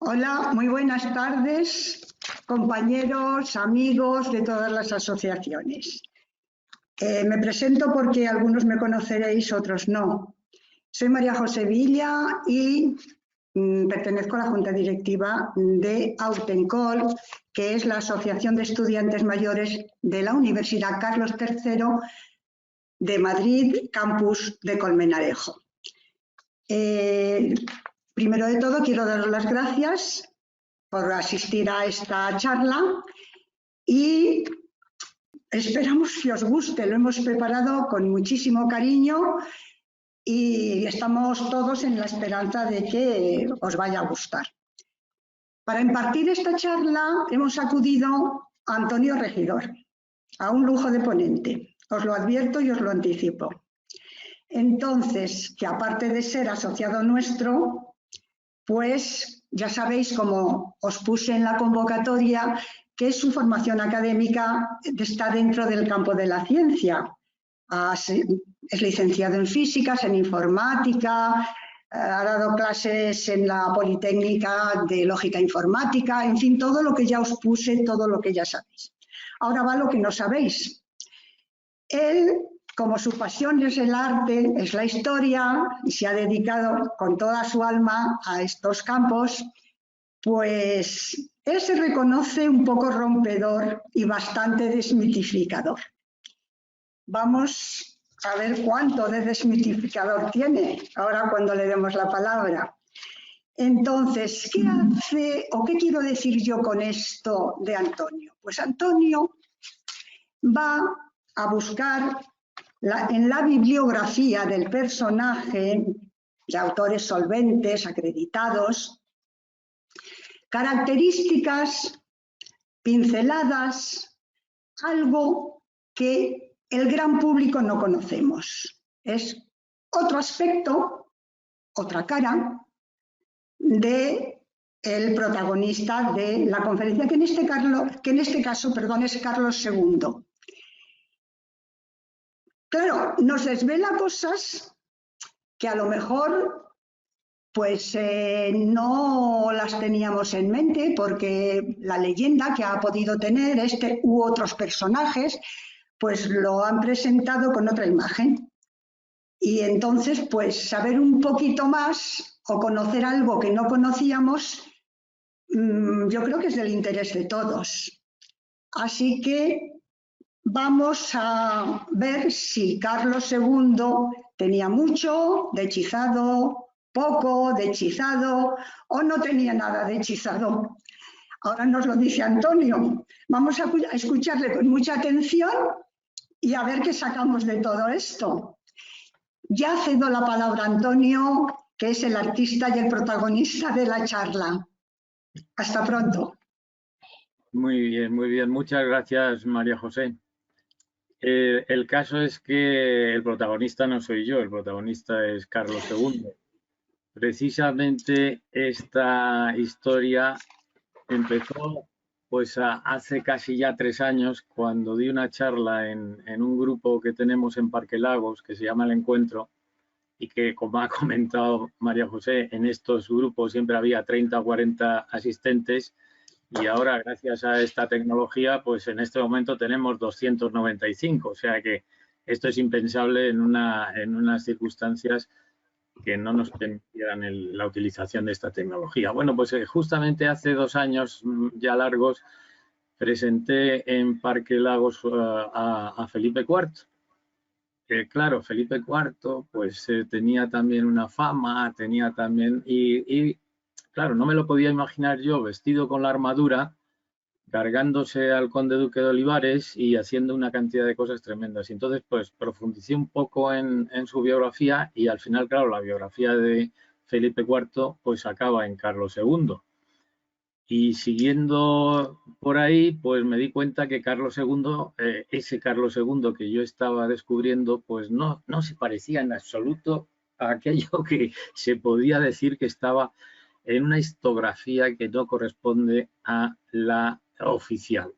Hola, muy buenas tardes, compañeros, amigos de todas las asociaciones. Me presento porque algunos me conoceréis, otros no. Soy María José Villa y pertenezco a la Junta Directiva de Autencol, que es la Asociación de Estudiantes Mayores de la Universidad Carlos III de Madrid, campus de Colmenarejo. Primero de todo, quiero daros las gracias por asistir a esta charla y esperamos que os guste. Lo hemos preparado con muchísimo cariño y estamos todos en la esperanza de que os vaya a gustar. Para impartir esta charla hemos acudido a Antonio Regidor, a un lujo de ponente. Os lo advierto y os lo anticipo. Entonces, que aparte de ser asociado nuestro, pues ya sabéis, como os puse en la convocatoria, que su formación académica está dentro del campo de la ciencia. Es licenciado en físicas, en informática, ha dado clases en la Politécnica de Lógica Informática, en fin, todo lo que ya os puse, todo lo que ya sabéis. Ahora va lo que no sabéis. Él, como su pasión es el arte, es la historia, y se ha dedicado con toda su alma a estos campos, pues él se reconoce un poco rompedor y bastante desmitificador. Vamos a ver cuánto de desmitificador tiene ahora cuando le demos la palabra. Entonces, ¿qué hace o qué quiero decir yo con esto de Antonio? Pues Antonio va a buscar en la bibliografía del personaje, de autores solventes, acreditados, características, pinceladas, algo que el gran público no conocemos. Es otro aspecto, otra cara del protagonista de la conferencia, que en este caso es Carlos II. Claro, nos desvela cosas que a lo mejor pues no las teníamos en mente, porque la leyenda que ha podido tener este u otros personajes pues lo han presentado con otra imagen. Y entonces pues saber un poquito más o conocer algo que no conocíamos, yo creo que es del interés de todos. Así que vamos a ver si Carlos II tenía mucho de hechizado, poco de hechizado o no tenía nada de hechizado. Ahora nos lo dice Antonio. Vamos a escucharle con mucha atención y a ver qué sacamos de todo esto. Ya cedo la palabra a Antonio, que es el artista y el protagonista de la charla. Hasta pronto. Muy bien. Muchas gracias, María José. El caso es que el protagonista no soy yo, el protagonista es Carlos II. Precisamente esta historia empezó pues hace casi ya 3 años, cuando di una charla en un grupo que tenemos en Parque Lagos, que se llama El Encuentro, y que, como ha comentado María José, en estos grupos siempre había 30 o 40 asistentes, y ahora, gracias a esta tecnología, pues en este momento tenemos 295, o sea que esto es impensable en unas circunstancias que no nos permitieran la utilización de esta tecnología. Bueno, pues justamente hace 2 años ya largos presenté en Parque Lagos a Felipe IV. Claro, Felipe IV pues tenía también una fama, tenía también... Y claro, no me lo podía imaginar yo vestido con la armadura, cargándose al conde duque de Olivares y haciendo una cantidad de cosas tremendas. Y entonces, pues, profundicé un poco en su biografía y al final, claro, la biografía de Felipe IV, pues, acaba en Carlos II. Y siguiendo por ahí, pues me di cuenta que Carlos II, ese Carlos II que yo estaba descubriendo, pues no se parecía en absoluto a aquello que se podía decir que estaba en una histografía que no corresponde a la oficial.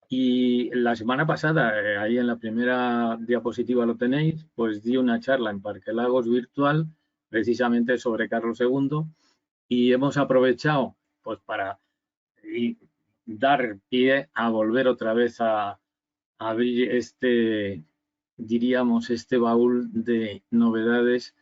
Y la semana pasada, ahí en la primera diapositiva lo tenéis, pues di una charla en Parque Lagos virtual, precisamente sobre Carlos II, y hemos aprovechado pues para dar pie a volver otra vez a abrir diríamos, este baúl de novedades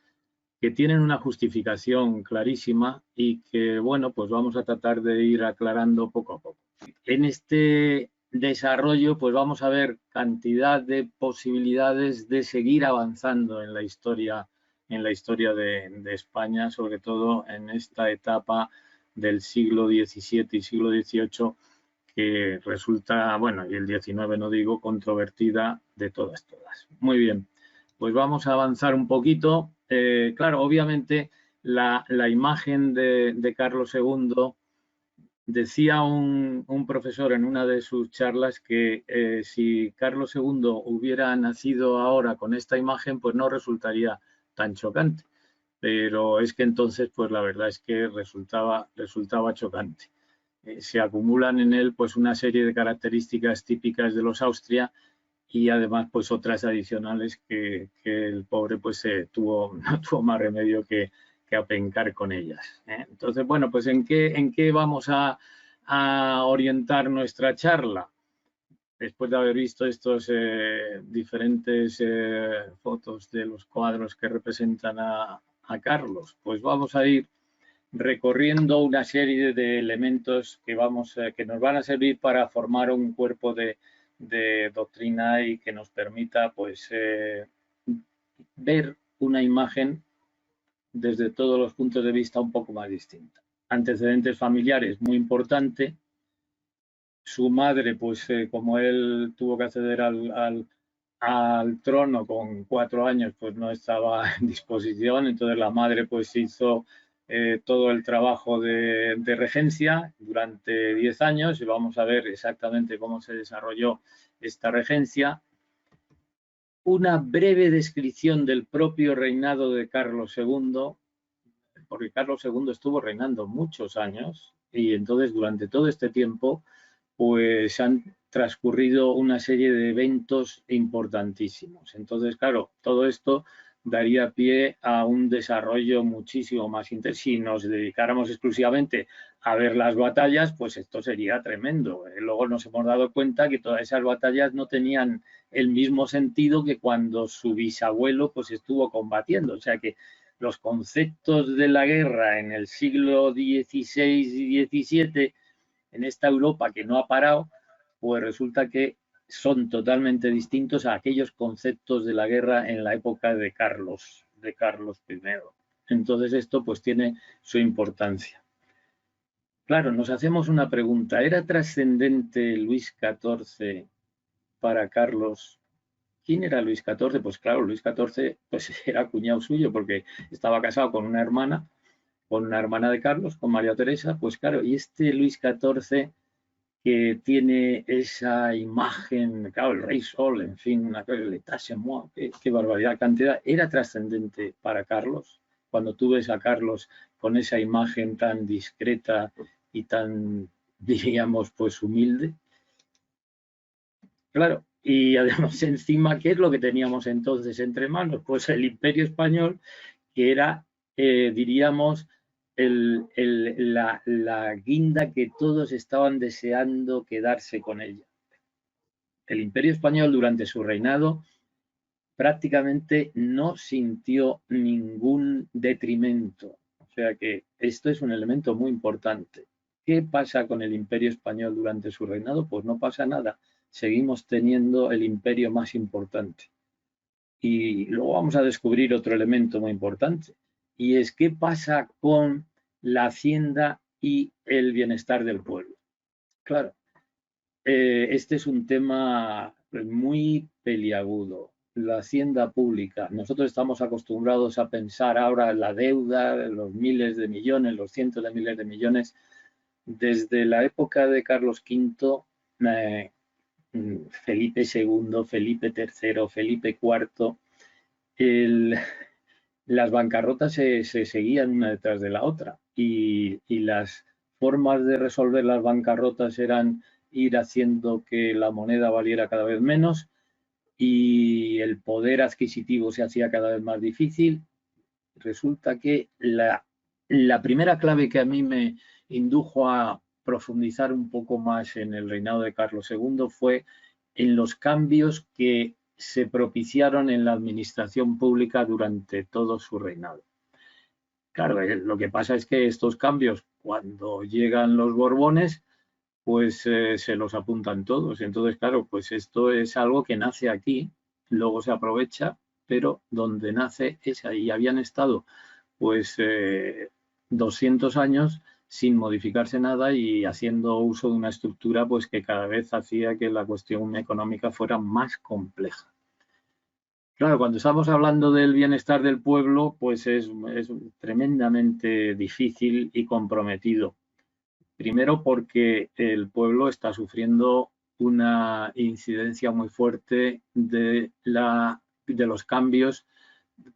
que tienen una justificación clarísima y que, bueno, pues vamos a tratar de ir aclarando poco a poco. En este desarrollo, pues vamos a ver cantidad de posibilidades de seguir avanzando en la historia de España, sobre todo en esta etapa del siglo XVII y siglo XVIII, que resulta, bueno, y el XIX no digo, controvertida de todas. Muy bien, pues vamos a avanzar un poquito. Claro, obviamente la imagen de Carlos II, decía un profesor en una de sus charlas que si Carlos II hubiera nacido ahora con esta imagen, pues no resultaría tan chocante. Pero es que entonces, pues la verdad es que resultaba chocante. Se acumulan en él pues una serie de características típicas de los Austria y además pues otras adicionales que el pobre pues no tuvo más remedio que apencar con ellas. Entonces, bueno, pues ¿en qué vamos a orientar nuestra charla? Después de haber visto estos diferentes fotos de los cuadros que representan a Carlos, pues vamos a ir recorriendo una serie de elementos que nos van a servir para formar un cuerpo de doctrina y que nos permita pues ver una imagen desde todos los puntos de vista un poco más distinta. Antecedentes familiares, muy importante. Su madre, pues como él tuvo que acceder al trono con 4 años, pues no estaba en disposición, entonces la madre pues hizo todo el trabajo de regencia durante 10 años y vamos a ver exactamente cómo se desarrolló esta regencia. Una breve descripción del propio reinado de Carlos II, porque Carlos II estuvo reinando muchos años y entonces durante todo este tiempo pues han transcurrido una serie de eventos importantísimos. Entonces, claro, todo esto daría pie a un desarrollo muchísimo más intenso. Si nos dedicáramos exclusivamente a ver las batallas, pues esto sería tremendo. Luego nos hemos dado cuenta que todas esas batallas no tenían el mismo sentido que cuando su bisabuelo pues estuvo combatiendo. O sea que los conceptos de la guerra en el siglo XVI y XVII, en esta Europa que no ha parado, pues resulta que son totalmente distintos a aquellos conceptos de la guerra en la época de Carlos I. Entonces esto pues tiene su importancia. Claro, nos hacemos una pregunta. ¿Era trascendente Luis XIV para Carlos? ¿Quién era Luis XIV? Pues claro, Luis XIV pues era cuñado suyo porque estaba casado con una hermana de Carlos, con María Teresa. Pues claro, y este Luis XIV que tiene esa imagen, claro, el rey sol, en fin, una cosa, l'état c'est moi, qué barbaridad, cantidad, era trascendente para Carlos. Cuando tú ves a Carlos con esa imagen tan discreta y tan, diríamos, pues humilde. Claro, y además encima, ¿qué es lo que teníamos entonces entre manos? Pues el Imperio Español, que era, diríamos, la guinda que todos estaban deseando quedarse con ella. El Imperio Español durante su reinado prácticamente no sintió ningún detrimento. O sea que esto es un elemento muy importante. ¿Qué pasa con el Imperio Español durante su reinado? Pues no pasa nada. Seguimos teniendo el imperio más importante. Y luego vamos a descubrir otro elemento muy importante. Y es qué pasa con la hacienda y el bienestar del pueblo. Claro, este es un tema muy peliagudo. La hacienda pública. Nosotros estamos acostumbrados a pensar ahora en la deuda, los miles de millones, los cientos de miles de millones. Desde la época de Carlos V, Felipe II, Felipe III, Felipe IV, las bancarrotas se seguían una detrás de la otra y las formas de resolver las bancarrotas eran ir haciendo que la moneda valiera cada vez menos y el poder adquisitivo se hacía cada vez más difícil. Resulta que la La primera clave que a mí me indujo a profundizar un poco más en el reinado de Carlos II fue en los cambios que se propiciaron en la administración pública durante todo su reinado. Claro, lo que pasa es que estos cambios, cuando llegan los Borbones, pues se los apuntan todos. Entonces, claro, pues esto es algo que nace aquí, luego se aprovecha, pero donde nace es ahí. Habían estado pues 200 años sin modificarse nada y haciendo uso de una estructura pues que cada vez hacía que la cuestión económica fuera más compleja. Claro, cuando estamos hablando del bienestar del pueblo, pues es tremendamente difícil y comprometido. Primero porque el pueblo está sufriendo una incidencia muy fuerte de los cambios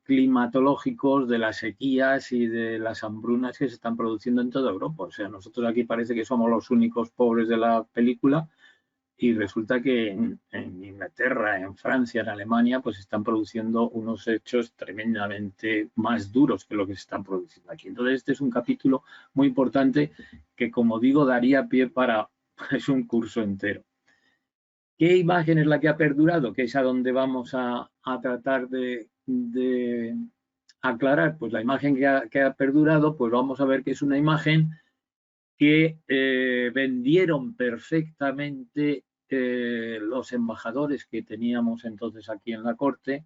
climatológicos, de las sequías y de las hambrunas que se están produciendo en toda Europa. O sea, nosotros aquí parece que somos los únicos pobres de la película y resulta que en Inglaterra, en Francia, en Alemania, pues están produciendo unos hechos tremendamente más duros que lo que se están produciendo aquí. Entonces, este es un capítulo muy importante que, como digo, daría pie para un curso entero. ¿Qué imagen es la que ha perdurado? Que es a donde vamos a tratar de aclarar. Pues la imagen que ha perdurado, pues vamos a ver que es una imagen que vendieron perfectamente los embajadores que teníamos entonces aquí en la corte,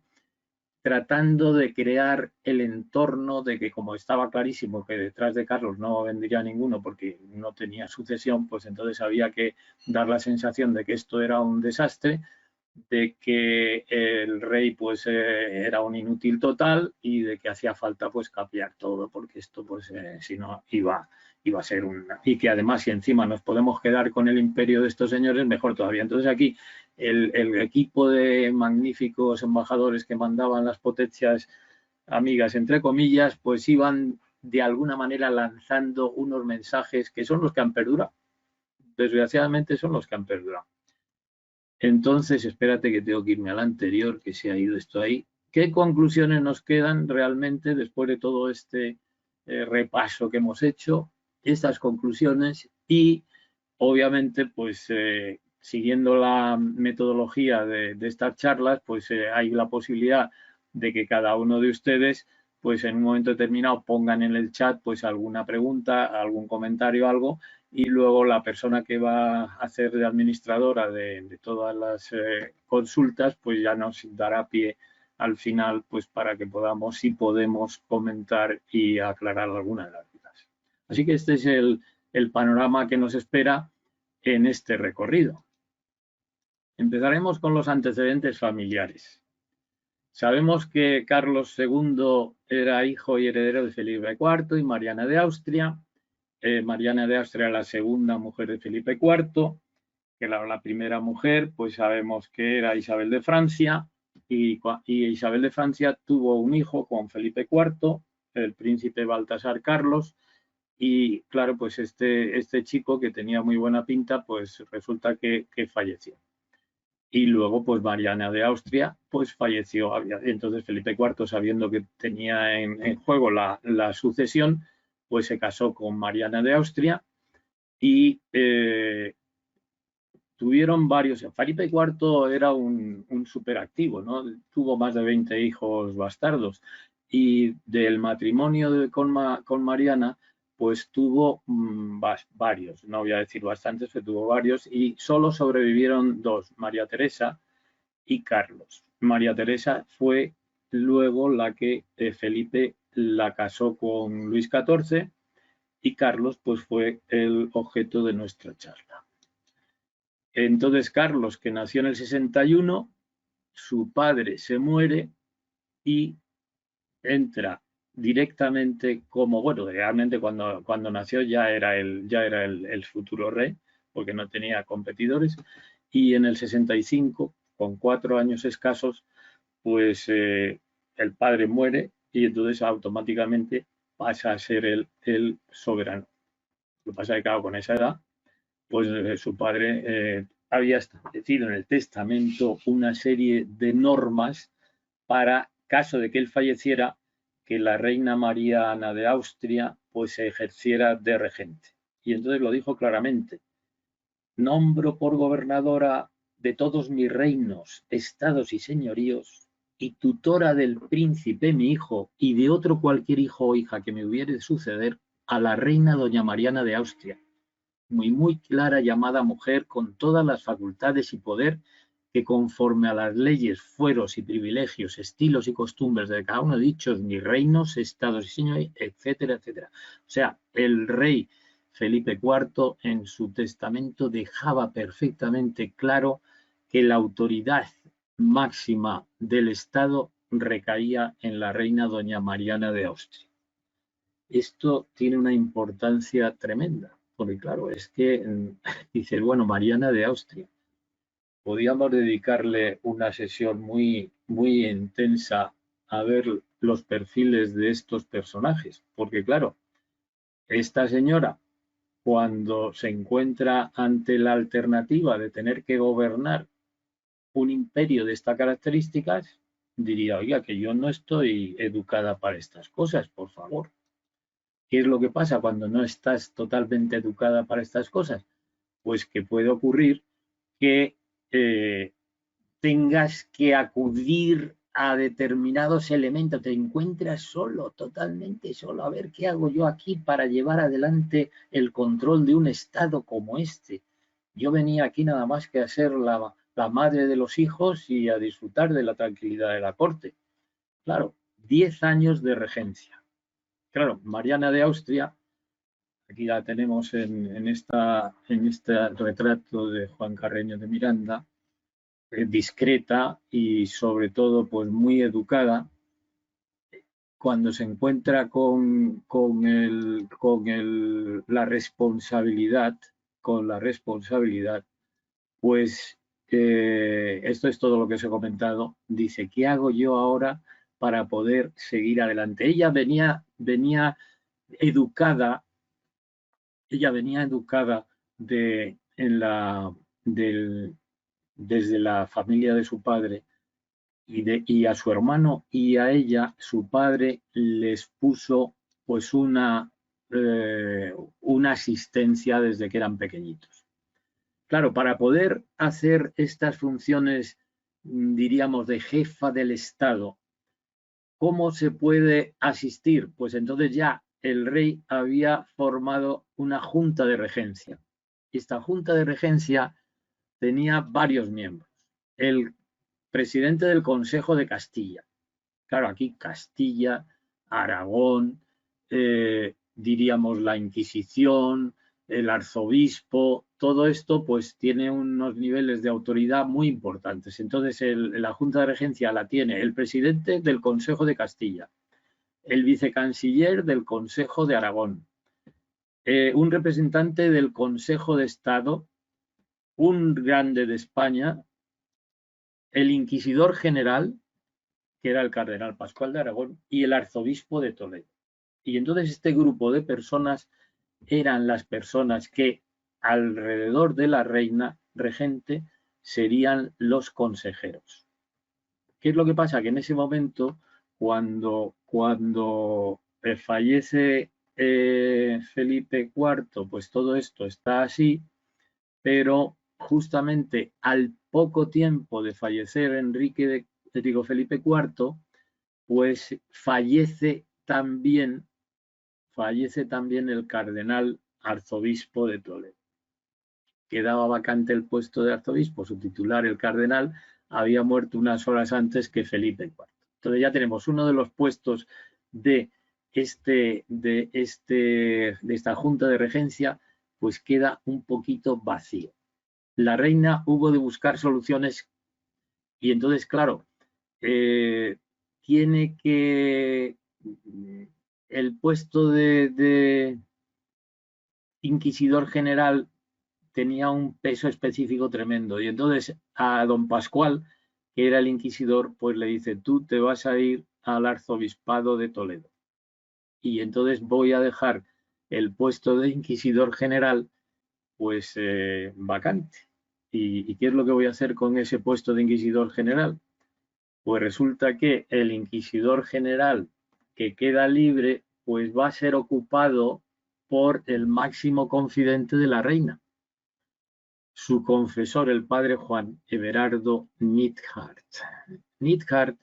tratando de crear el entorno de que, como estaba clarísimo que detrás de Carlos no vendría ninguno porque no tenía sucesión, pues entonces había que dar la sensación de que esto era un desastre, de que el rey pues era un inútil total y de que hacía falta pues cambiar todo porque esto pues si no iba a ser y que además si encima nos podemos quedar con el imperio de estos señores mejor todavía. Entonces aquí el equipo de magníficos embajadores que mandaban las potencias amigas entre comillas pues iban de alguna manera lanzando unos mensajes que son los que han perdurado, desgraciadamente son los que han perdurado. Entonces, espérate que tengo que irme al anterior, que se ha ido esto ahí. ¿Qué conclusiones nos quedan realmente después de todo este repaso que hemos hecho? Estas conclusiones y, obviamente, pues siguiendo la metodología de estas charlas, pues hay la posibilidad de que cada uno de ustedes, pues en un momento determinado pongan en el chat pues alguna pregunta, algún comentario, algo, y luego la persona que va a hacer de administradora de todas las consultas, pues ya nos dará pie al final, pues para que podamos, si podemos, comentar y aclarar algunas de las dudas. Así que este es el panorama que nos espera en este recorrido. Empezaremos con los antecedentes familiares. Sabemos que Carlos II era hijo y heredero de Felipe IV y Mariana de Austria. Mariana de Austria, la segunda mujer de Felipe IV, que la primera mujer, pues sabemos que era Isabel de Francia, y Isabel de Francia tuvo un hijo con Felipe IV, el príncipe Baltasar Carlos, y claro, pues este chico que tenía muy buena pinta, pues resulta que falleció. Y luego, pues Mariana de Austria, pues falleció. Entonces Felipe IV, sabiendo que tenía en juego la sucesión, pues se casó con Mariana de Austria y tuvieron varios. Felipe IV era un superactivo, ¿no? Tuvo más de 20 hijos bastardos y del matrimonio con Mariana, pues tuvo varios, no voy a decir bastantes, pero tuvo varios y solo sobrevivieron dos, María Teresa y Carlos. María Teresa fue luego la que Felipe la casó con Luis XIV y Carlos pues fue el objeto de nuestra charla. Entonces Carlos, que nació en el 61, su padre se muere y entra directamente como, bueno, realmente cuando nació ya era el futuro rey, porque no tenía competidores, y en el 65, con 4 años escasos, pues el padre muere y entonces automáticamente pasa a ser el soberano. Lo que pasa es que, claro, con esa edad, pues su padre había establecido en el testamento una serie de normas para, caso de que él falleciera, que la reina María Ana de Austria pues se ejerciera de regente. Y entonces lo dijo claramente: nombro por gobernadora de todos mis reinos, estados y señoríos, y tutora del príncipe mi hijo, y de otro cualquier hijo o hija que me hubiere de suceder, a la reina doña Mariana de Austria, muy clara llamada mujer, con todas las facultades y poder que conforme a las leyes, fueros y privilegios, estilos y costumbres de cada uno de dichos mis reinos, estados y señoríos, etcétera, etcétera. O sea, el rey Felipe IV en su testamento dejaba perfectamente claro que la autoridad máxima del Estado recaía en la reina doña Mariana de Austria. Esto tiene una importancia tremenda, porque claro, es que dices, bueno, Mariana de Austria, podíamos dedicarle una sesión muy intensa a ver los perfiles de estos personajes, porque claro, esta señora, cuando se encuentra ante la alternativa de tener que gobernar un imperio de estas características, diría, oiga, que yo no estoy educada para estas cosas, por favor. ¿Qué es lo que pasa cuando no estás totalmente educada para estas cosas? Pues que puede ocurrir que tengas que acudir a determinados elementos, te encuentras solo, totalmente solo. A ver, ¿qué hago yo aquí para llevar adelante el control de un Estado como este? Yo venía aquí nada más que a ser la madre de los hijos y a disfrutar de la tranquilidad de la corte. Claro, 10 años de regencia. Claro, Mariana de Austria, aquí la tenemos en este retrato de Juan Carreño de Miranda, discreta y sobre todo pues muy educada. Cuando se encuentra la responsabilidad, pues esto es todo lo que os he comentado. Dice, ¿qué hago yo ahora para poder seguir adelante? Ella venía educada desde la familia de su padre, y a su hermano y a ella, su padre les puso pues una asistencia desde que eran pequeñitos. Claro, para poder hacer estas funciones, diríamos, de jefa del Estado, ¿cómo se puede asistir? Pues entonces ya el rey había formado una junta de regencia. Esta junta de regencia tenía varios miembros. El presidente del Consejo de Castilla. Claro, aquí Castilla, Aragón, diríamos la Inquisición, el arzobispo, todo esto pues tiene unos niveles de autoridad muy importantes. Entonces la Junta de Regencia la tiene el presidente del Consejo de Castilla, el vicecanciller del Consejo de Aragón, un representante del Consejo de Estado, un grande de España, el inquisidor general, que era el cardenal Pascual de Aragón, y el arzobispo de Toledo. Y entonces este grupo de personas eran las personas que alrededor de la reina regente serían los consejeros. ¿Qué es lo que pasa? Que en ese momento, cuando fallece Felipe IV, pues todo esto está así, pero justamente al poco tiempo de fallecer Felipe IV, pues fallece también el cardenal arzobispo de Toledo. Quedaba vacante el puesto de arzobispo, su titular, el cardenal, había muerto unas horas antes que Felipe IV. Entonces ya tenemos uno de los puestos de esta junta de regencia, pues queda un poquito vacío. La reina hubo de buscar soluciones y entonces, claro, tiene que el puesto de inquisidor general tenía un peso específico tremendo y entonces a don Pascual, que era el inquisidor, pues le dice, tú te vas a ir al arzobispado de Toledo y entonces voy a dejar el puesto de inquisidor general pues vacante. ¿Y qué es lo que voy a hacer con ese puesto de inquisidor general? Pues resulta que el inquisidor general que queda libre pues va a ser ocupado por el máximo confidente de la reina, su confesor, el padre Juan Everardo Nithard. Nithard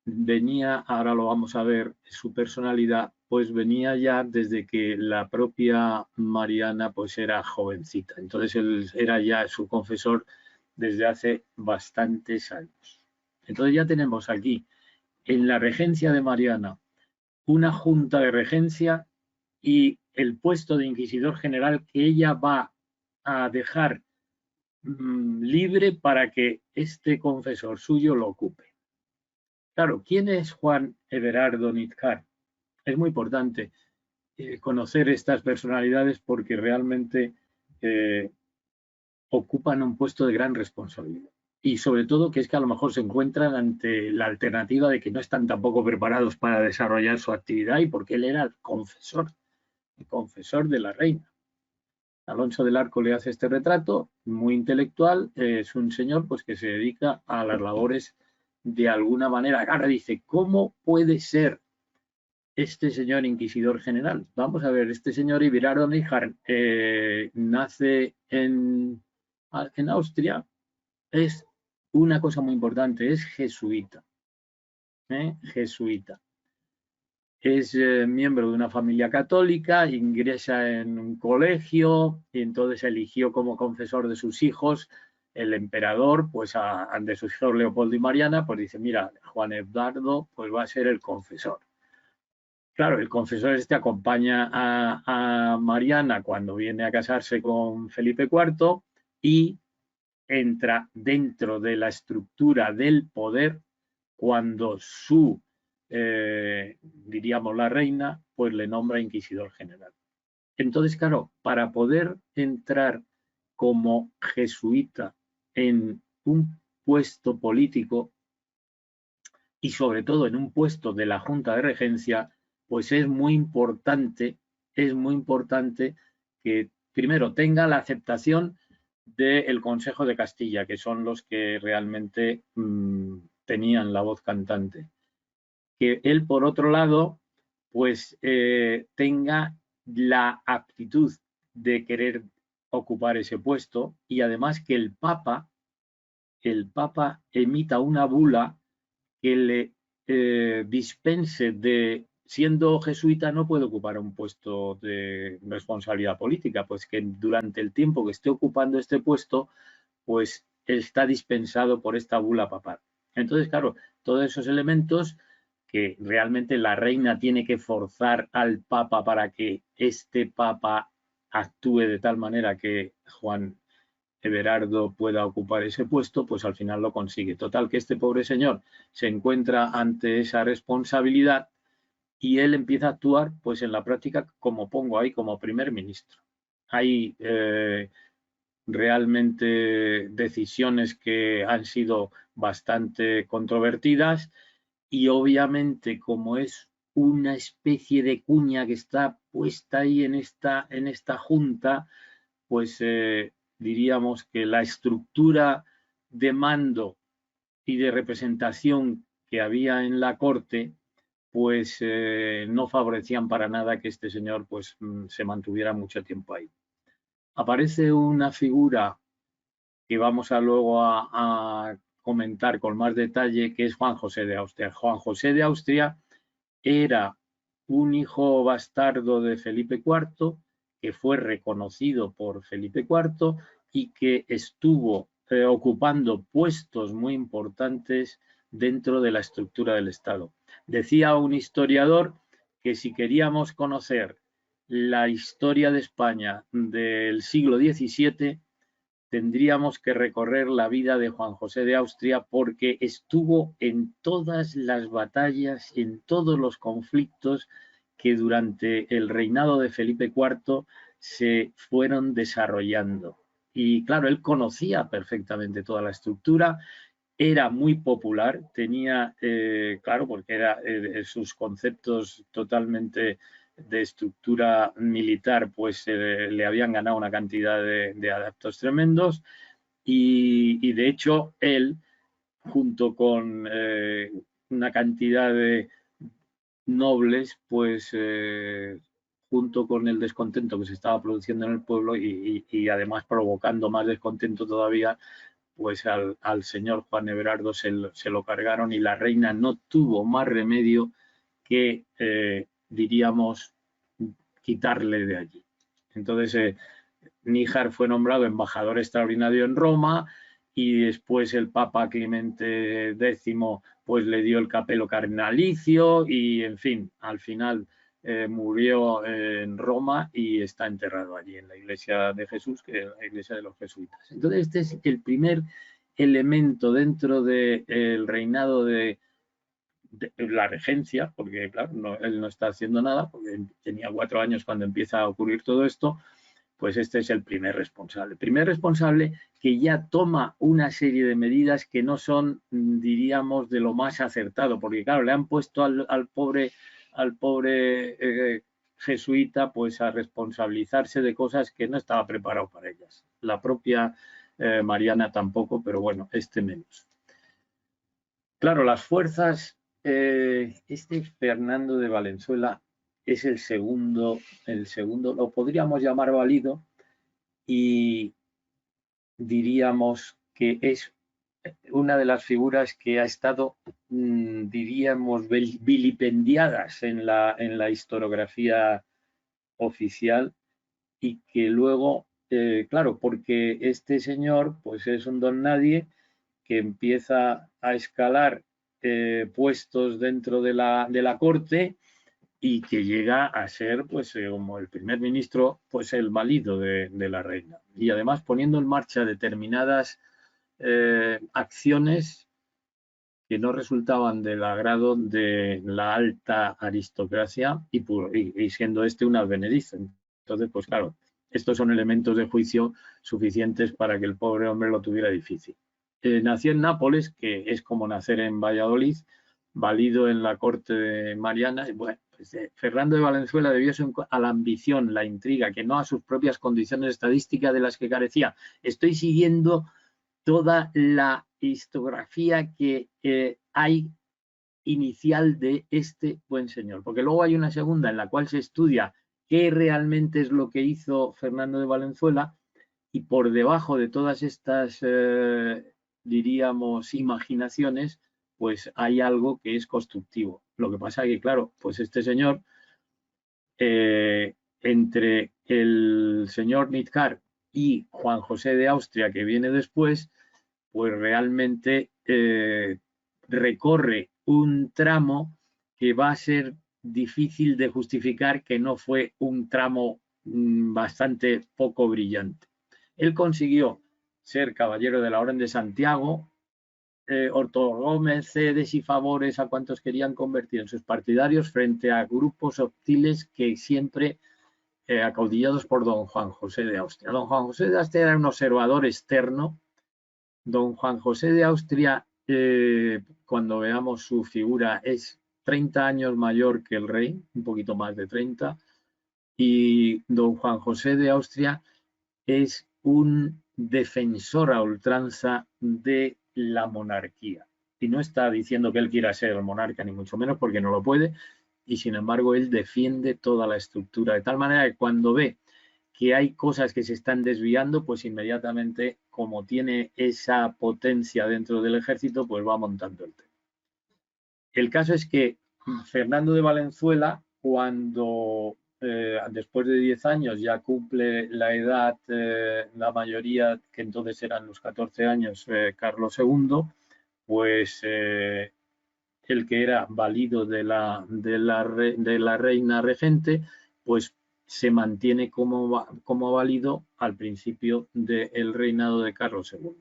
venía, ahora lo vamos a ver, su personalidad, pues venía ya desde que la propia Mariana pues era jovencita. Entonces él era ya su confesor desde hace bastantes años. Entonces ya tenemos aquí, en la regencia de Mariana, una junta de regencia y el puesto de inquisidor general que ella va a dejar libre para que este confesor suyo lo ocupe. Claro, ¿quién es Juan Everardo Nithard? Es muy importante conocer estas personalidades porque realmente ocupan un puesto de gran responsabilidad. Y sobre todo que es que a lo mejor se encuentran ante la alternativa de que no están tampoco preparados para desarrollar su actividad y porque él era el confesor de la reina. Alonso del Arco le hace este retrato, muy intelectual, es un señor pues, que se dedica a las labores de alguna manera. Ahora dice, ¿cómo puede ser este señor inquisidor general? Vamos a ver, este señor Everardo Nithard nace en Austria, es una cosa muy importante, es jesuita. Jesuita. Es miembro de una familia católica, ingresa en un colegio y entonces eligió como confesor de sus hijos el emperador, pues de sus hijos Leopoldo y Mariana, pues dice, mira, Juan Everardo pues va a ser el confesor. Claro, el confesor acompaña a Mariana cuando viene a casarse con Felipe IV y entra dentro de la estructura del poder cuando diríamos la reina, pues le nombra inquisidor general. Entonces, claro, para poder entrar como jesuita en un puesto político y sobre todo en un puesto de la Junta de Regencia, pues es muy importante que primero tenga la aceptación del Consejo de Castilla, que son los que realmente tenían la voz cantante. Que él, por otro lado, pues tenga la aptitud de querer ocupar ese puesto y además que el Papa emita una bula que le dispense de, siendo jesuita, no puede ocupar un puesto de responsabilidad política, pues que durante el tiempo que esté ocupando este puesto, pues está dispensado por esta bula papal. Entonces, claro, todos esos elementos que realmente la reina tiene que forzar al Papa para que este Papa actúe de tal manera que Juan Everardo pueda ocupar ese puesto, pues al final lo consigue. Total, que este pobre señor se encuentra ante esa responsabilidad y él empieza a actuar, pues en la práctica, como pongo ahí, como primer ministro. Hay realmente decisiones que han sido bastante controvertidas y obviamente como es una especie de cuña que está puesta ahí en esta junta, pues diríamos que la estructura de mando y de representación que había en la corte, pues no favorecían para nada que este señor pues se mantuviera mucho tiempo ahí. Aparece una figura que vamos a luego a comentar con más detalle, que es Juan José de Austria. Juan José de Austria era un hijo bastardo de Felipe IV, que fue reconocido por Felipe IV y que estuvo ocupando puestos muy importantes dentro de la estructura del Estado. Decía un historiador que si queríamos conocer la historia de España del siglo XVII, tendríamos que recorrer la vida de Juan José de Austria porque estuvo en todas las batallas, en todos los conflictos que durante el reinado de Felipe IV se fueron desarrollando. Y claro, él conocía perfectamente toda la estructura, era muy popular, tenía, claro, porque era sus conceptos totalmente de estructura militar, pues le habían ganado una cantidad de adeptos tremendos y de hecho él, junto con una cantidad nobles, pues junto con el descontento que se estaba produciendo en el pueblo y además provocando más descontento todavía, pues al señor Juan Everardo se lo cargaron y la reina no tuvo más remedio que, diríamos, quitarle de allí. Entonces, Níjar fue nombrado embajador extraordinario en Roma y después el Papa Clemente X pues le dio el capelo cardenalicio y, en fin, al final murió en Roma y está enterrado allí en la iglesia de Jesús, que es la iglesia de los jesuitas. Entonces, este es el primer elemento dentro del reinado de la regencia, porque claro, él no está haciendo nada, porque tenía 4 años cuando empieza a ocurrir todo esto, pues este es el primer responsable. El primer responsable que ya toma una serie de medidas que no son, diríamos, de lo más acertado, porque claro, le han puesto al pobre jesuita pues a responsabilizarse de cosas que no estaba preparado para ellas. La propia Mariana tampoco, pero bueno, este menos. Claro, las fuerzas, este Fernando de Valenzuela es el segundo, lo podríamos llamar válido y diríamos que es una de las figuras que ha estado, diríamos, vilipendiadas en la historiografía oficial y que luego, claro, porque este señor pues es un don nadie que empieza a escalar puestos dentro de la corte y que llega a ser pues como el primer ministro, pues el válido de la reina. Y además poniendo en marcha determinadas acciones que no resultaban del agrado de la alta aristocracia y siendo este un advenedizo. Entonces, pues claro, estos son elementos de juicio suficientes para que el pobre hombre lo tuviera difícil. Nació en Nápoles, que es como nacer en Valladolid, valido en la corte de Mariana. Bueno, pues, Fernando de Valenzuela debió a la ambición, la intriga, que no a sus propias condiciones estadísticas de las que carecía. Estoy siguiendo toda la historiografía que hay inicial de este buen señor, porque luego hay una segunda en la cual se estudia qué realmente es lo que hizo Fernando de Valenzuela y por debajo de todas estas, diríamos, imaginaciones, pues hay algo que es constructivo. Lo que pasa es que, claro, pues este señor, entre el señor Nithard y Juan José de Austria, que viene después, pues realmente recorre un tramo que va a ser difícil de justificar que no fue un tramo bastante poco brillante. Él consiguió ser caballero de la Orden de Santiago, otorgó mercedes y favores a cuantos querían convertir en sus partidarios frente a grupos hostiles que siempre acaudillados por don Juan José de Austria. Don Juan José de Austria era un observador externo. Don Juan José de Austria, cuando veamos su figura, es 30 años mayor que el rey, un poquito más de 30, y don Juan José de Austria es un defensor a ultranza de la monarquía. Y no está diciendo que él quiera ser el monarca, ni mucho menos, porque no lo puede, y sin embargo él defiende toda la estructura, de tal manera que cuando ve que hay cosas que se están desviando, pues inmediatamente, como tiene esa potencia dentro del ejército, pues va montando el tema. El caso es que Fernando de Valenzuela, cuando después de 10 años ya cumple la edad, la mayoría, que entonces eran los 14 años, Carlos II, pues el que era válido de la reina regente, pues se mantiene como válido al principio del reinado de Carlos II.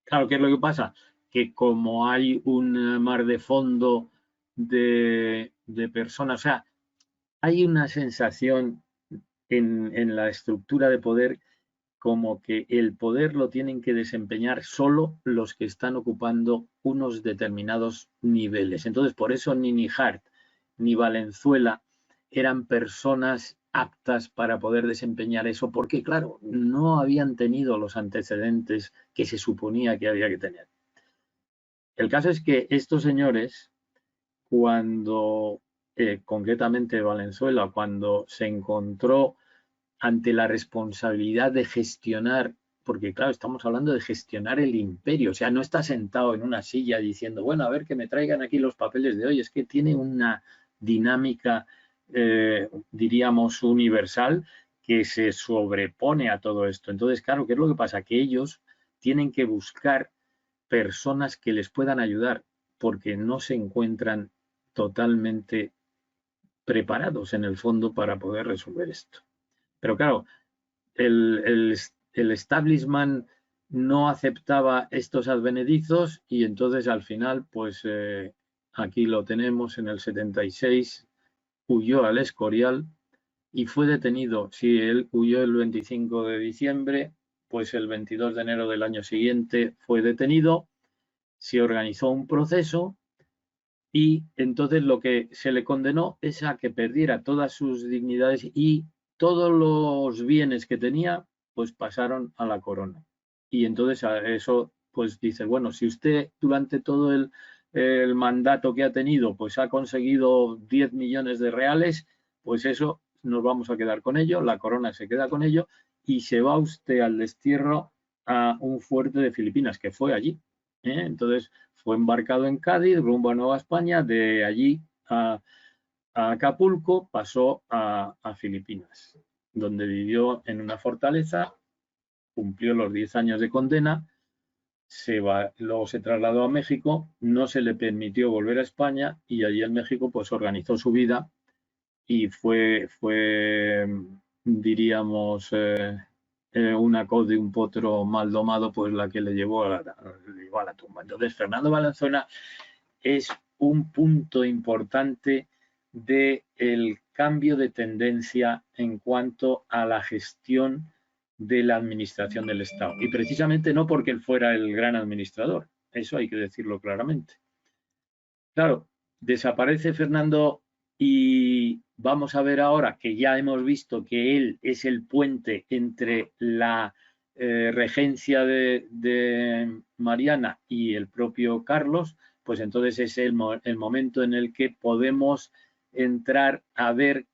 Claro, ¿qué es lo que pasa? Que como hay un mar de fondo de personas, o sea, hay una sensación en la estructura de poder como que el poder lo tienen que desempeñar solo los que están ocupando unos determinados niveles. Entonces, por eso ni Níjar ni Valenzuela eran personas aptas para poder desempeñar eso, porque claro, no habían tenido los antecedentes que se suponía que había que tener. El caso es que estos señores, cuando, concretamente Valenzuela, cuando se encontró ante la responsabilidad de gestionar, porque claro, estamos hablando de gestionar el imperio, o sea, no está sentado en una silla diciendo, bueno, a ver que me traigan aquí los papeles de hoy, es que tiene una dinámica, diríamos, universal que se sobrepone a todo esto. Entonces, claro, ¿qué es lo que pasa? Que ellos tienen que buscar personas que les puedan ayudar, porque no se encuentran totalmente preparados en el fondo para poder resolver esto. Pero claro, el establishment no aceptaba estos advenedizos y entonces al final, pues aquí lo tenemos en el 76, huyó al Escorial y fue detenido. Si él huyó el 25 de diciembre, pues el 22 de enero del año siguiente fue detenido, se organizó un proceso y entonces lo que se le condenó es a que perdiera todas sus dignidades y todos los bienes que tenía, pues pasaron a la corona. Y entonces a eso, pues dice, bueno, si usted durante todo el mandato que ha tenido, pues ha conseguido 10 millones de reales, pues eso nos vamos a quedar con ello, la corona se queda con ello y se va usted al destierro a un fuerte de Filipinas, que fue allí. Entonces fue embarcado en Cádiz, rumbo a Nueva España, de allí a Acapulco pasó a Filipinas, donde vivió en una fortaleza, cumplió los 10 años de condena, luego se trasladó a México, no se le permitió volver a España y allí en México pues organizó su vida y fue diríamos, una coz de un potro mal domado, pues la que le llevó a la tumba. Entonces, Fernando Valenzuela es un punto importante del cambio de tendencia en cuanto a la gestión de la administración del Estado. Y precisamente no porque él fuera el gran administrador, eso hay que decirlo claramente. Claro, desaparece Fernando y vamos a ver ahora que ya hemos visto que él es el puente entre la regencia de Mariana y el propio Carlos, pues entonces es el momento en el que podemos entrar a ver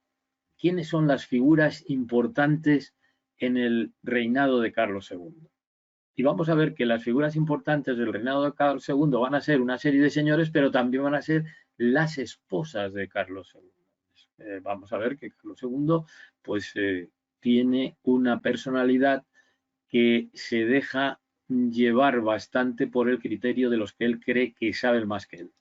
quiénes son las figuras importantes en el reinado de Carlos II. Y vamos a ver que las figuras importantes del reinado de Carlos II van a ser una serie de señores, pero también van a ser las esposas de Carlos II. Vamos a ver que Carlos II pues, tiene una personalidad que se deja llevar bastante por el criterio de los que él cree que saben más que él.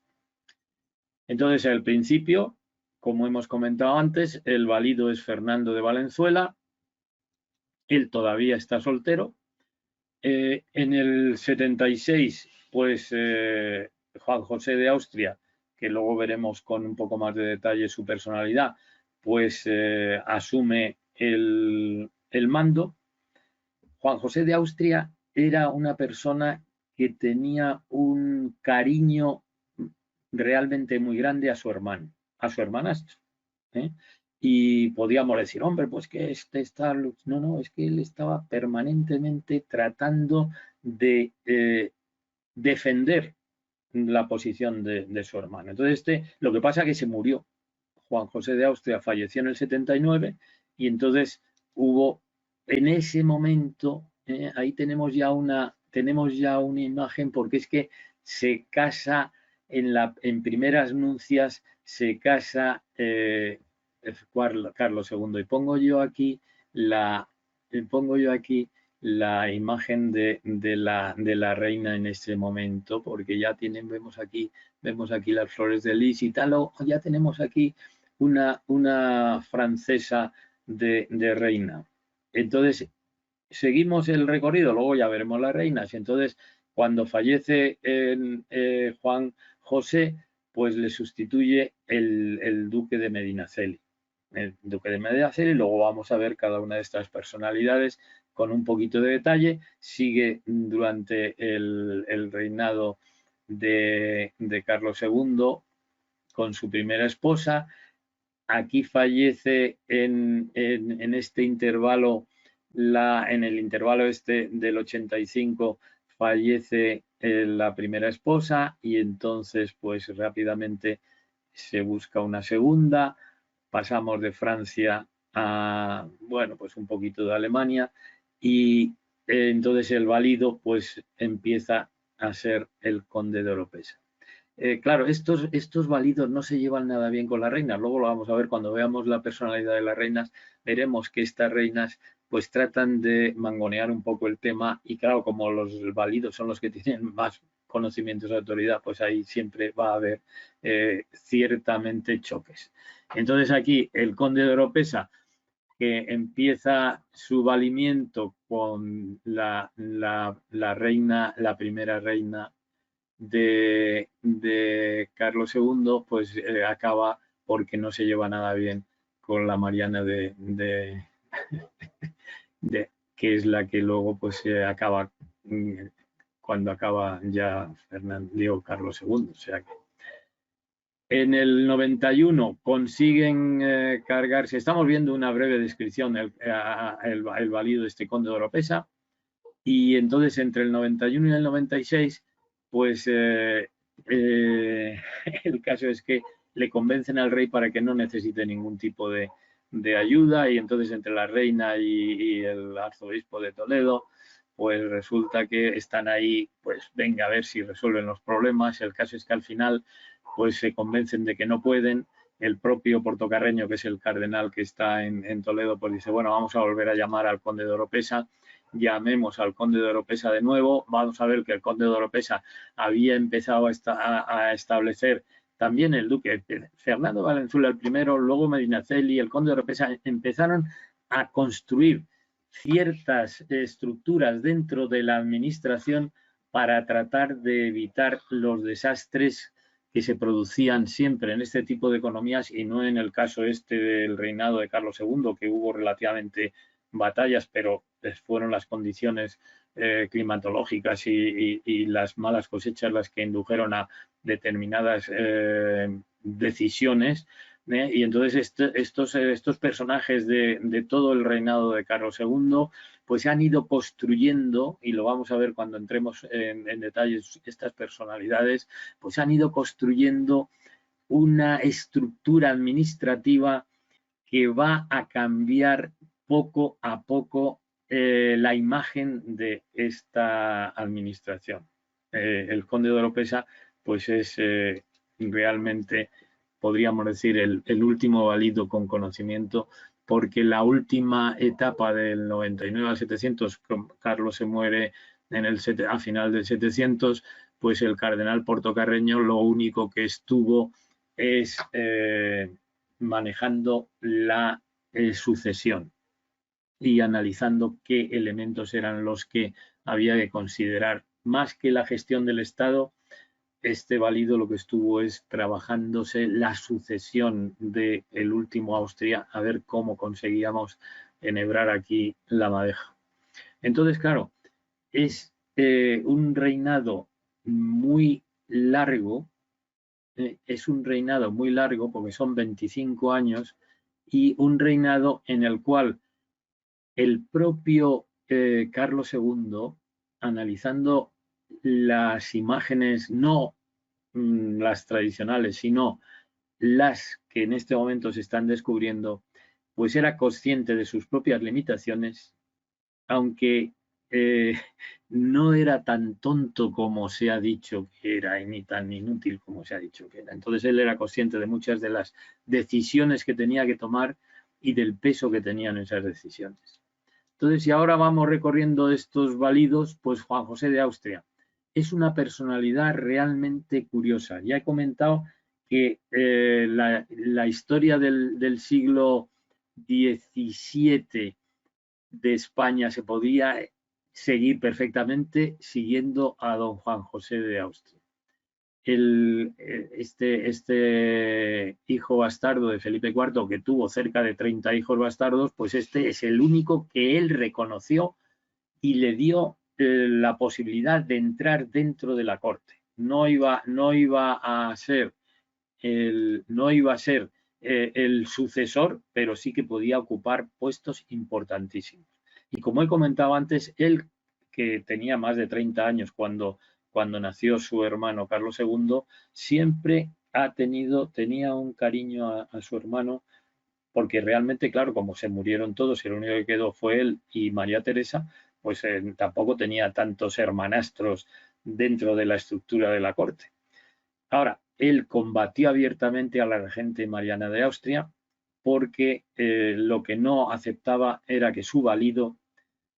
Entonces, al principio, como hemos comentado antes, el valido es Fernando de Valenzuela, él todavía está soltero. En el 76, pues Juan José de Austria, que luego veremos con un poco más de detalle su personalidad, pues asume el mando. Juan José de Austria era una persona que tenía un cariño realmente muy grande a su hermano, a su hermanastro. ¿eh? Y podíamos decir, hombre, pues que este está... No, no, es que él estaba permanentemente tratando de defender la posición de su hermano. Entonces, lo que pasa es que se murió. Juan José de Austria falleció en el 79 y entonces hubo, en ese momento, ahí tenemos ya una imagen, porque es que se casa en primeras nupcias, se casa Carlos II. Y pongo yo aquí la imagen de la reina en este momento, porque ya vemos aquí las flores de lis y tal, o ya tenemos aquí una francesa de reina. Entonces, seguimos el recorrido, luego ya veremos las reinas. Y entonces, cuando fallece Juan José, pues le sustituye el duque de Medinaceli. El duque de Medinaceli, luego vamos a ver cada una de estas personalidades con un poquito de detalle. Sigue durante el reinado de Carlos II con su primera esposa. Aquí fallece en este intervalo, en el intervalo este del 85, fallece la primera esposa y entonces pues rápidamente se busca una segunda, pasamos de Francia a, bueno, pues un poquito de Alemania y entonces el válido pues empieza a ser el conde de Oropesa. Claro, estos válidos no se llevan nada bien con las reinas. Luego lo vamos a ver cuando veamos la personalidad de las reinas. Veremos que estas reinas pues tratan de mangonear un poco el tema y claro, como los válidos son los que tienen más conocimientos de autoridad, pues ahí siempre va a haber ciertamente choques. Entonces aquí el conde de Oropesa, que empieza su valimiento con la reina, la primera reina de Carlos II, pues acaba porque no se lleva nada bien con la Mariana que es la que luego pues acaba cuando acaba ya Carlos II. O sea que en el 91 consiguen cargarse, estamos viendo una breve descripción, el valido de este conde de Oropesa, y entonces entre el 91 y el 96 pues el caso es que le convencen al rey para que no necesite ningún tipo de ayuda y entonces entre la reina y el arzobispo de Toledo pues resulta que están ahí, pues venga a ver si resuelven los problemas. El caso es que al final pues se convencen de que no pueden. El propio Portocarreño, que es el cardenal que está en Toledo, pues dice, bueno, vamos a volver a llamar al conde de Oropesa, llamemos al conde de Oropesa de nuevo, vamos a ver que el conde de Oropesa había empezado a establecer también el duque Fernando Valenzuela el primero, luego Medinaceli, el conde de Oropesa empezaron a construir ciertas estructuras dentro de la administración para tratar de evitar los desastres que se producían siempre en este tipo de economías y no en el caso este del reinado de Carlos II, que hubo relativamente batallas, pero fueron las condiciones climatológicas y las malas cosechas las que indujeron a determinadas decisiones. Y entonces estos personajes de todo el reinado de Carlos II pues han ido construyendo, y lo vamos a ver cuando entremos en detalles, estas personalidades, pues han ido construyendo una estructura administrativa que va a cambiar poco a poco la imagen de esta administración. El conde de Oropesa pues es realmente, podríamos decir, el último válido con conocimiento, porque la última etapa del 99 al 700, Carlos se muere a final del 700, pues el cardenal Portocarreño lo único que estuvo es manejando la sucesión y analizando qué elementos eran los que había que considerar. Más que la gestión del Estado, este válido lo que estuvo es trabajándose la sucesión del último Austria, a ver cómo conseguíamos enhebrar aquí la madeja. Entonces, claro, es un reinado muy largo, es un reinado muy largo porque son 25 años y un reinado en el cual el propio Carlos II, analizando las imágenes, no las tradicionales, sino las que en este momento se están descubriendo, pues era consciente de sus propias limitaciones, aunque no era tan tonto como se ha dicho que era, ni tan inútil como se ha dicho que era. Entonces él era consciente de muchas de las decisiones que tenía que tomar y del peso que tenían esas decisiones. Entonces, si ahora vamos recorriendo estos válidos, pues Juan José de Austria es una personalidad realmente curiosa. Ya he comentado que la historia del siglo XVII de España se podía seguir perfectamente siguiendo a don Juan José de Austria. Este hijo bastardo de Felipe IV, que tuvo cerca de 30 hijos bastardos, pues este es el único que él reconoció y le dio la posibilidad de entrar dentro de la corte. No iba a ser el sucesor, pero sí que podía ocupar puestos importantísimos. Y como he comentado antes, él, que tenía más de 30 años cuando nació su hermano Carlos II, siempre tenía un cariño a su hermano, porque realmente, claro, como se murieron todos y el único que quedó fue él y María Teresa, pues tampoco tenía tantos hermanastros dentro de la estructura de la corte. Ahora, él combatió abiertamente a la regente Mariana de Austria porque lo que no aceptaba era que su valido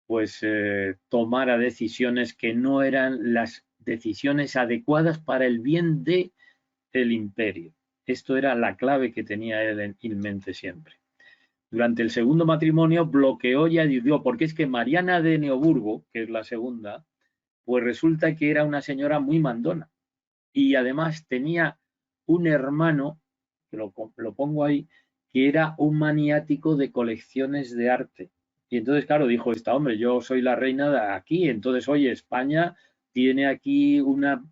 pues tomara decisiones que no eran las decisiones adecuadas para el bien de el imperio. Esto era la clave que tenía él en mente siempre. Durante el segundo matrimonio bloqueó y ayudó, porque es que Mariana de Neoburgo, que es la segunda, pues resulta que era una señora muy mandona y además tenía un hermano, que lo pongo ahí, que era un maniático de colecciones de arte. Y entonces, claro, dijo esta, hombre, yo soy la reina de aquí, entonces, oye, España tiene aquí una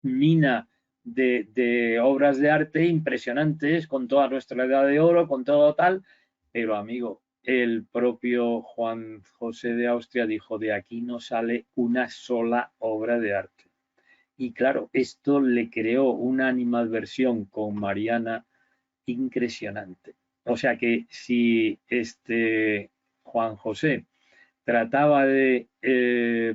mina de obras de arte impresionantes, con toda nuestra edad de oro, con todo tal, pero amigo, el propio Juan José de Austria dijo, de aquí no sale una sola obra de arte. Y claro, esto le creó una animadversión con Mariana impresionante. O sea que si Juan José trataba de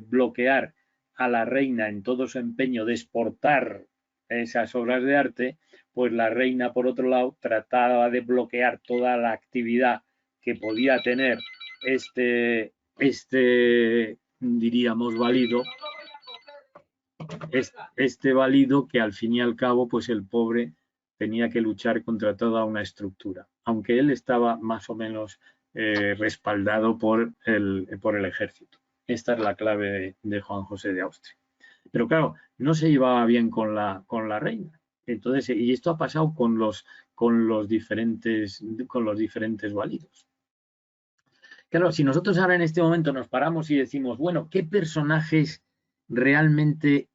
bloquear a la reina en todo su empeño de exportar esas obras de arte, pues la reina, por otro lado, trataba de bloquear toda la actividad que podía tener diríamos, válido, válido que al fin y al cabo, pues el pobre tenía que luchar contra toda una estructura, aunque él estaba más o menos respaldado por el ejército. Esta es la clave de Juan José de Austria. Pero claro, no se llevaba bien con la reina. Entonces, y esto ha pasado con los diferentes válidos. Claro, si nosotros ahora en este momento nos paramos y decimos, bueno, ¿qué personajes realmente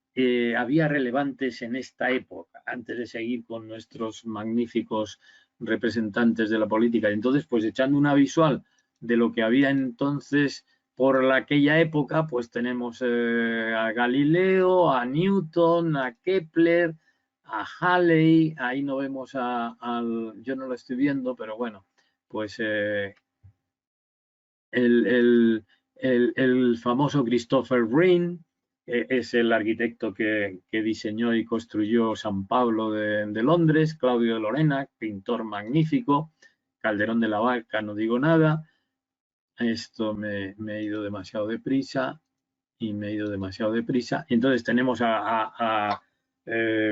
había relevantes en esta época, antes de seguir con nuestros magníficos representantes de la política? Y entonces, pues echando una visual de lo que había entonces por aquella época, pues tenemos a Galileo, a Newton, a Kepler, a Halley, ahí no vemos yo no lo estoy viendo, pero bueno, pues el famoso Christopher Wren es el arquitecto que diseñó y construyó San Pablo de Londres, Claudio de Lorena, pintor magnífico, Calderón de la Barca, no digo nada, esto me he ido demasiado deprisa y me he ido demasiado deprisa. Entonces tenemos a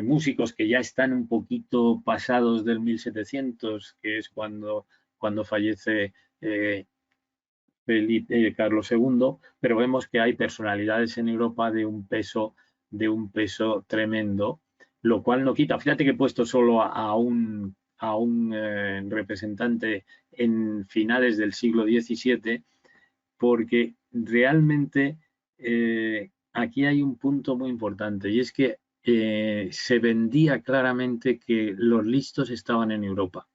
músicos que ya están un poquito pasados del 1700, que es cuando fallece Carlos II, pero vemos que hay personalidades en Europa de un peso tremendo, lo cual no quita, fíjate que he puesto solo a un representante en finales del siglo XVII, porque realmente aquí hay un punto muy importante y es que se vendía claramente que los listos estaban en Europa.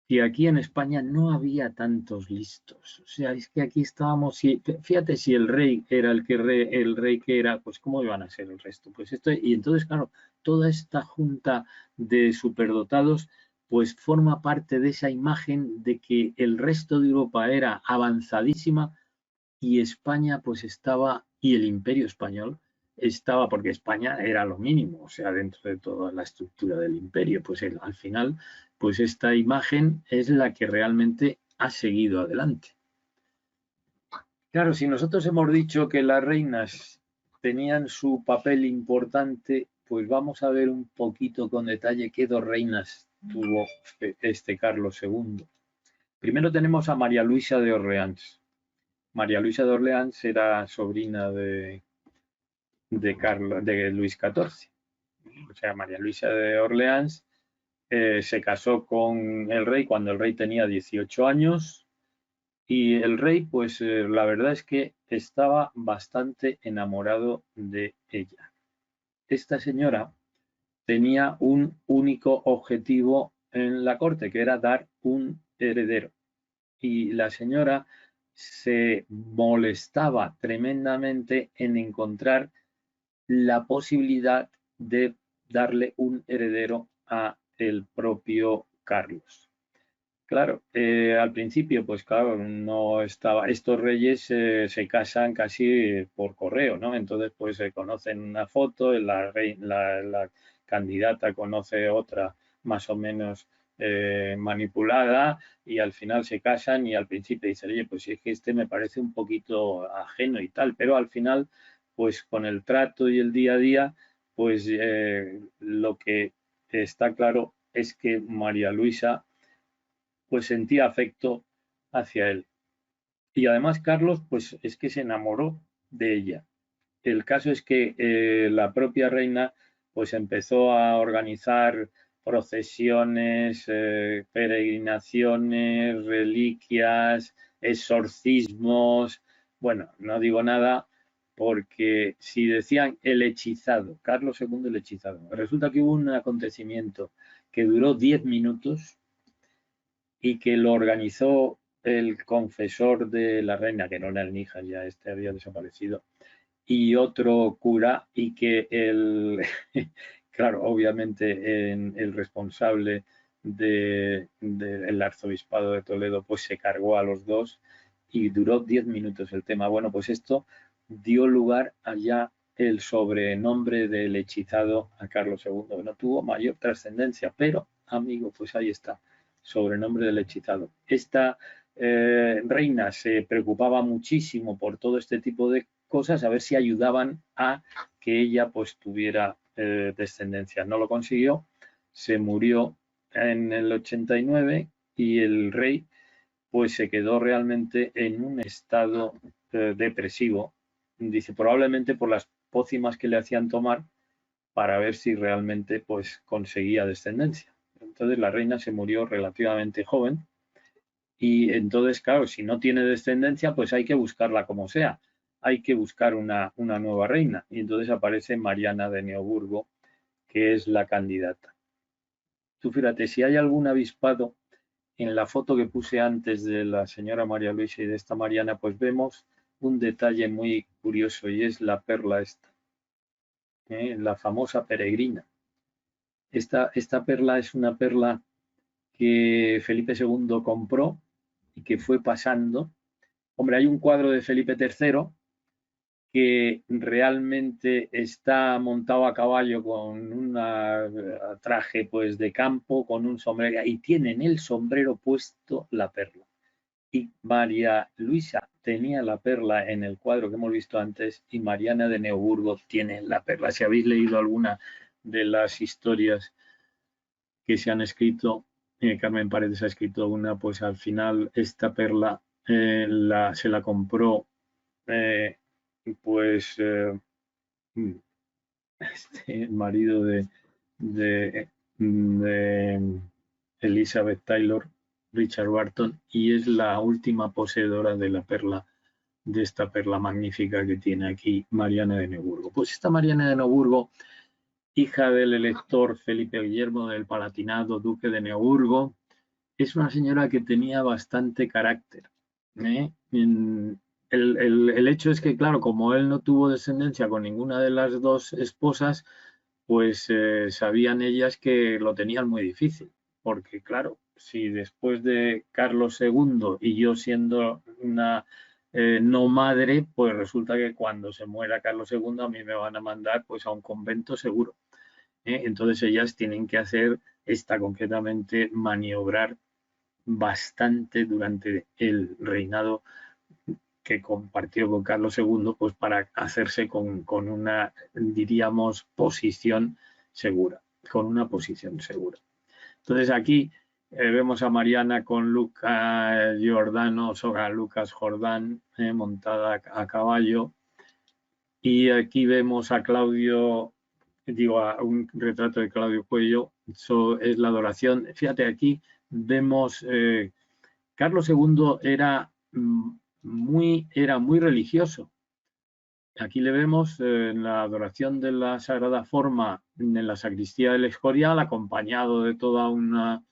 Y aquí en España no había tantos listos. O sea, es que aquí estábamos, fíjate si el rey era el rey que era, pues cómo iban a ser el resto. Pues y entonces, claro, toda esta junta de superdotados, pues forma parte de esa imagen de que el resto de Europa era avanzadísima y España pues estaba, y el imperio español estaba, porque España era lo mínimo, o sea, dentro de toda la estructura del imperio, pues al final, pues esta imagen es la que realmente ha seguido adelante. Claro, si nosotros hemos dicho que las reinas tenían su papel importante, pues vamos a ver un poquito con detalle qué dos reinas tuvo Carlos II. Primero tenemos a María Luisa de Orleans. María Luisa de Orleans era sobrina de Luis XIV. O sea, María Luisa de Orleans se casó con el rey cuando el rey tenía 18 años y el rey, pues la verdad es que estaba bastante enamorado de ella. Esta señora tenía un único objetivo en la corte, que era dar un heredero. Y la señora se molestaba tremendamente en encontrar la posibilidad de darle un heredero a el propio Carlos. Claro, al principio, pues claro, no estaba. Estos reyes se casan casi por correo, ¿no? Entonces, pues se conocen una foto, la candidata conoce otra más o menos manipulada y al final se casan y al principio dicen, oye, pues es que este me parece un poquito ajeno y tal, pero al final, pues con el trato y el día a día, pues lo que está claro es que María Luisa pues sentía afecto hacia él. Y además Carlos, pues es que se enamoró de ella. El caso es que la propia reina pues empezó a organizar procesiones, peregrinaciones, reliquias, exorcismos. Bueno, no digo nada porque si decían el hechizado, Carlos II el hechizado, resulta que hubo un acontecimiento que duró 10 minutos y que lo organizó el confesor de la reina, que no era el Níjar, ya este había desaparecido, y otro cura, y que el, claro, obviamente el responsable del arzobispado de Toledo, pues se cargó a los dos y duró 10 minutos el tema. Bueno, pues esto dio lugar a ya el sobrenombre del hechizado a Carlos II, que no tuvo mayor trascendencia, pero, amigo, pues ahí está, sobrenombre del hechizado. Esta reina se preocupaba muchísimo por todo este tipo de cosas, a ver si ayudaban a que ella pues tuviera descendencia. No lo consiguió, se murió en el 89 y el rey pues se quedó realmente en un estado depresivo. Dice, probablemente por las pócimas que le hacían tomar para ver si realmente pues conseguía descendencia. Entonces la reina se murió relativamente joven y entonces, claro, si no tiene descendencia, pues hay que buscarla como sea. Hay que buscar una nueva reina. Y entonces aparece Mariana de Neoburgo, que es la candidata. Tú fíjate, si hay algún avispado en la foto que puse antes de la señora María Luisa y de esta Mariana, pues vemos un detalle muy curioso y es la perla esta, la famosa peregrina. Esta perla es una perla que Felipe II compró y que fue pasando. Hombre, hay un cuadro de Felipe III que realmente está montado a caballo con un traje pues de campo, con un sombrero, y tiene en el sombrero puesto la perla. Y María Luisa tenía la perla en el cuadro que hemos visto antes y Mariana de Neoburgo tiene la perla. Si habéis leído alguna de las historias que se han escrito, Carmen Paredes ha escrito una, pues al final esta perla se la compró pues el marido de, de Elizabeth Taylor, Richard Barton, y es la última poseedora de la perla, de esta perla magnífica que tiene aquí Mariana de Neuburgo. Pues esta Mariana de Neuburgo, hija del elector Felipe Guillermo del Palatinado, duque de Neuburgo, es una señora que tenía bastante carácter. ¿eh? El hecho es que, claro, como él no tuvo descendencia con ninguna de las dos esposas, pues sabían ellas que lo tenían muy difícil, porque claro, si después de Carlos II y yo siendo una no madre, pues resulta que cuando se muera Carlos II a mí me van a mandar pues a un convento seguro. Entonces ellas tienen que hacer esta concretamente maniobrar bastante durante el reinado que compartió con Carlos II, pues para hacerse con una, diríamos, posición segura, con una posición segura. Entonces aquí vemos a Mariana con Lucas Giordano, o Lucas Jordán, montada a caballo, y aquí vemos a Claudio, digo, a un retrato de Claudio Cuello, eso es la adoración. Fíjate, aquí vemos, Carlos II era muy religioso. Aquí le vemos en la adoración de la Sagrada Forma en la sacristía del Escorial, acompañado de toda una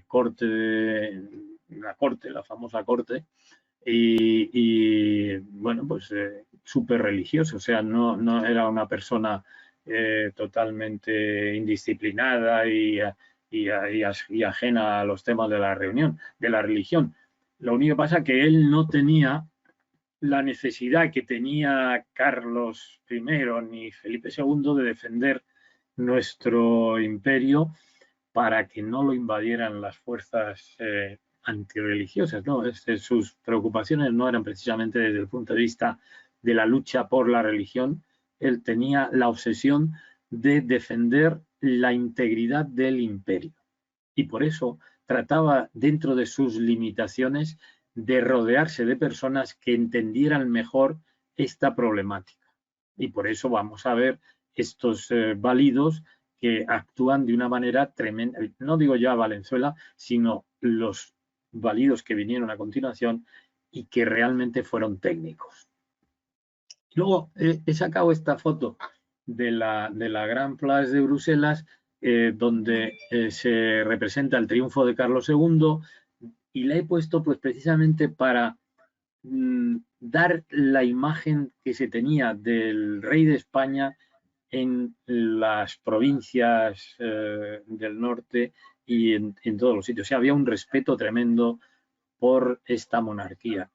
corte, la famosa corte, y bueno, pues súper religioso, o sea, no era una persona totalmente indisciplinada y ajena a los temas de la religión. Lo único que pasa es que él no tenía la necesidad que tenía Carlos I ni Felipe II de defender nuestro imperio para que no lo invadieran las fuerzas antirreligiosas, ¿no? Sus preocupaciones no eran precisamente desde el punto de vista de la lucha por la religión. Él tenía la obsesión de defender la integridad del imperio y por eso trataba, dentro de sus limitaciones, de rodearse de personas que entendieran mejor esta problemática. Y por eso vamos a ver estos válidos que actúan de una manera tremenda. No digo ya Valenzuela, sino los válidos que vinieron a continuación y que realmente fueron técnicos. Luego he sacado esta foto de la Gran Place de Bruselas, donde se representa el triunfo de Carlos II, y la he puesto pues precisamente para dar la imagen que se tenía del rey de España en las provincias del norte y en todos los sitios. O sea, había un respeto tremendo por esta monarquía.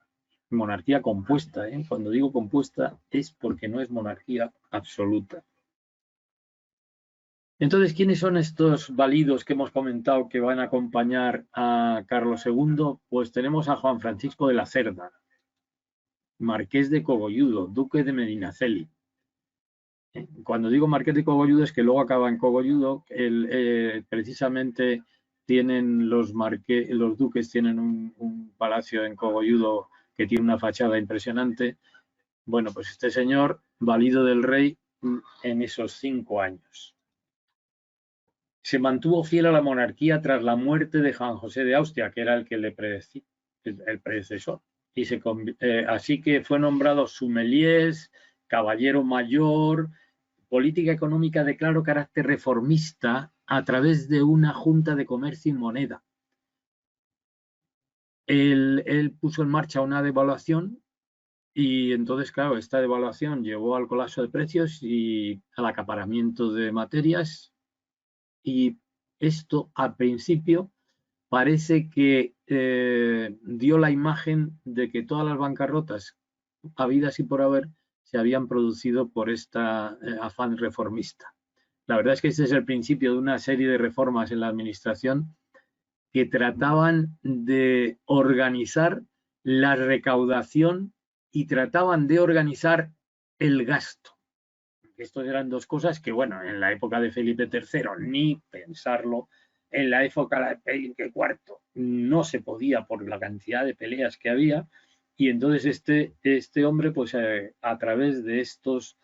Monarquía compuesta, ¿eh? Cuando digo compuesta es porque no es monarquía absoluta. Entonces, ¿quiénes son estos válidos que hemos comentado que van a acompañar a Carlos II? Pues tenemos a Juan Francisco de la Cerda, marqués de Cogolludo, duque de Medinaceli. Cuando digo marqués de Cogolludo es que luego acaba en Cogolludo. Precisamente tienen los duques tienen un palacio en Cogolludo que tiene una fachada impresionante. Bueno, pues este señor, válido del rey en esos 5 años. Se mantuvo fiel a la monarquía tras la muerte de Juan José de Austria, que era el que le el predecesor. Y así que fue nombrado sommeliers, caballero mayor, política económica de claro carácter reformista a través de una junta de comercio y moneda. Él puso en marcha una devaluación y entonces, claro, esta devaluación llevó al colapso de precios y al acaparamiento de materias, y esto al principio parece que dio la imagen de que todas las bancarrotas habidas y por haber se habían producido por esta afán reformista. La verdad es que este es el principio de una serie de reformas en la administración que trataban de organizar la recaudación y trataban de organizar el gasto. Estos eran dos cosas que, bueno, en la época de Felipe III ni pensarlo, en la época de Felipe IV no se podía por la cantidad de peleas que había, y entonces este hombre, pues a través de estos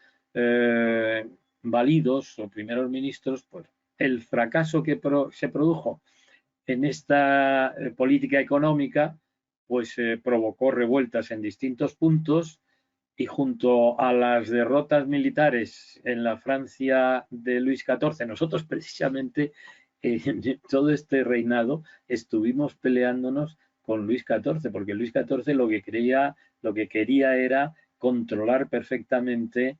válidos o primeros ministros, pues el fracaso que se produjo en esta política económica, pues provocó revueltas en distintos puntos, y junto a las derrotas militares en la Francia de Luis XIV, nosotros precisamente en todo este reinado estuvimos peleándonos con Luis XIV, porque Luis XIV lo que quería era controlar perfectamente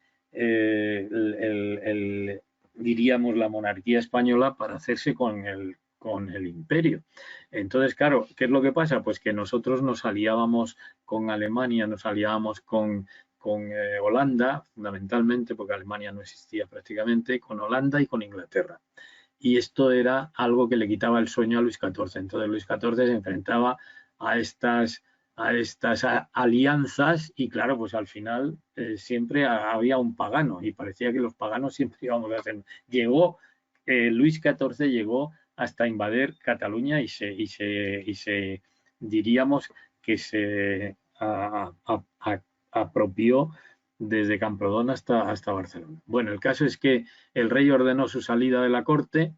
diríamos la monarquía española para hacerse con el imperio. Entonces, claro, ¿qué es lo que pasa? Pues que nosotros nos aliábamos con Alemania, nos aliábamos con Holanda, fundamentalmente, porque Alemania no existía prácticamente, con Holanda y con Inglaterra. Y esto era algo que le quitaba el sueño a Luis XIV. Entonces Luis XIV se enfrentaba a estas alianzas y, claro, pues al final siempre había un pagano y parecía que los paganos siempre íbamos a hacer. Luis XIV llegó hasta invadir Cataluña y se diríamos que se apropió desde Camprodón hasta Barcelona. Bueno, el caso es que el rey ordenó su salida de la corte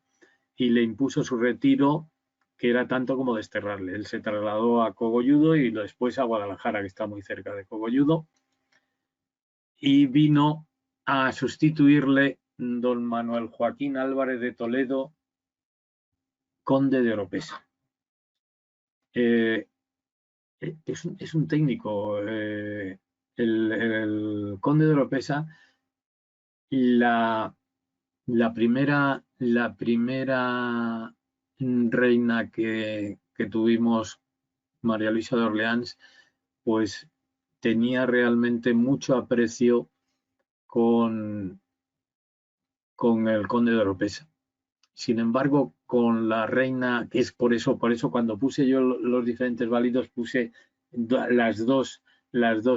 y le impuso su retiro, que era tanto como desterrarle. Él se trasladó a Cogolludo y después a Guadalajara, que está muy cerca de Cogolludo, y vino a sustituirle don Manuel Joaquín Álvarez de Toledo, conde de Oropesa. Es un técnico. El conde de Oropesa, la primera reina que tuvimos, María Luisa de Orleans, pues tenía realmente mucho aprecio con el conde de Oropesa. Sin embargo, con la reina, que es por eso cuando puse yo los diferentes válidos, puse las dos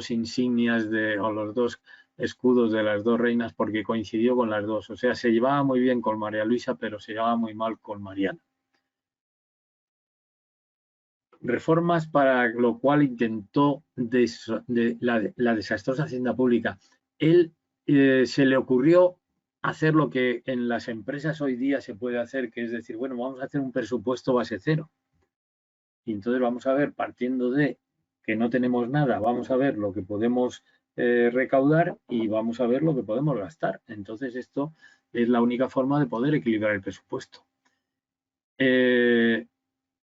insignias o los dos escudos de las dos reinas, porque coincidió con las dos. O sea, se llevaba muy bien con María Luisa, pero se llevaba muy mal con Mariana. Reformas para lo cual intentó la desastrosa hacienda pública. Él se le ocurrió hacer lo que en las empresas hoy día se puede hacer, que es decir, bueno, vamos a hacer un presupuesto base cero. Y entonces vamos a ver, partiendo de que no tenemos nada, vamos a ver lo que podemos recaudar y vamos a ver lo que podemos gastar. Entonces esto es la única forma de poder equilibrar el presupuesto.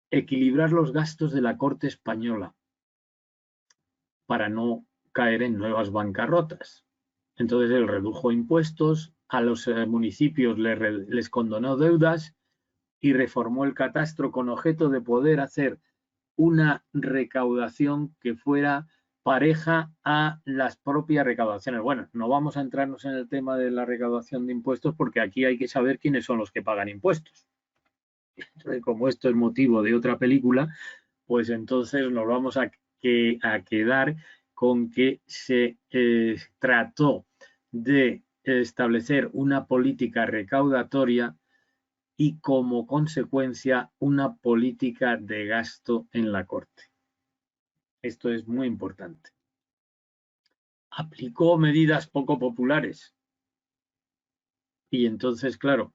Equilibrar los gastos de la corte española para no caer en nuevas bancarrotas. Entonces él redujo impuestos, a los municipios les condonó deudas y reformó el catastro con objeto de poder hacer una recaudación que fuera pareja a las propias recaudaciones. Bueno, no vamos a entrarnos en el tema de la recaudación de impuestos porque aquí hay que saber quiénes son los que pagan impuestos. Entonces, como esto es motivo de otra película, pues entonces nos vamos a quedar con que se trató de establecer una política recaudatoria y como consecuencia una política de gasto en la corte. Esto es muy importante. Aplicó medidas poco populares y entonces, claro,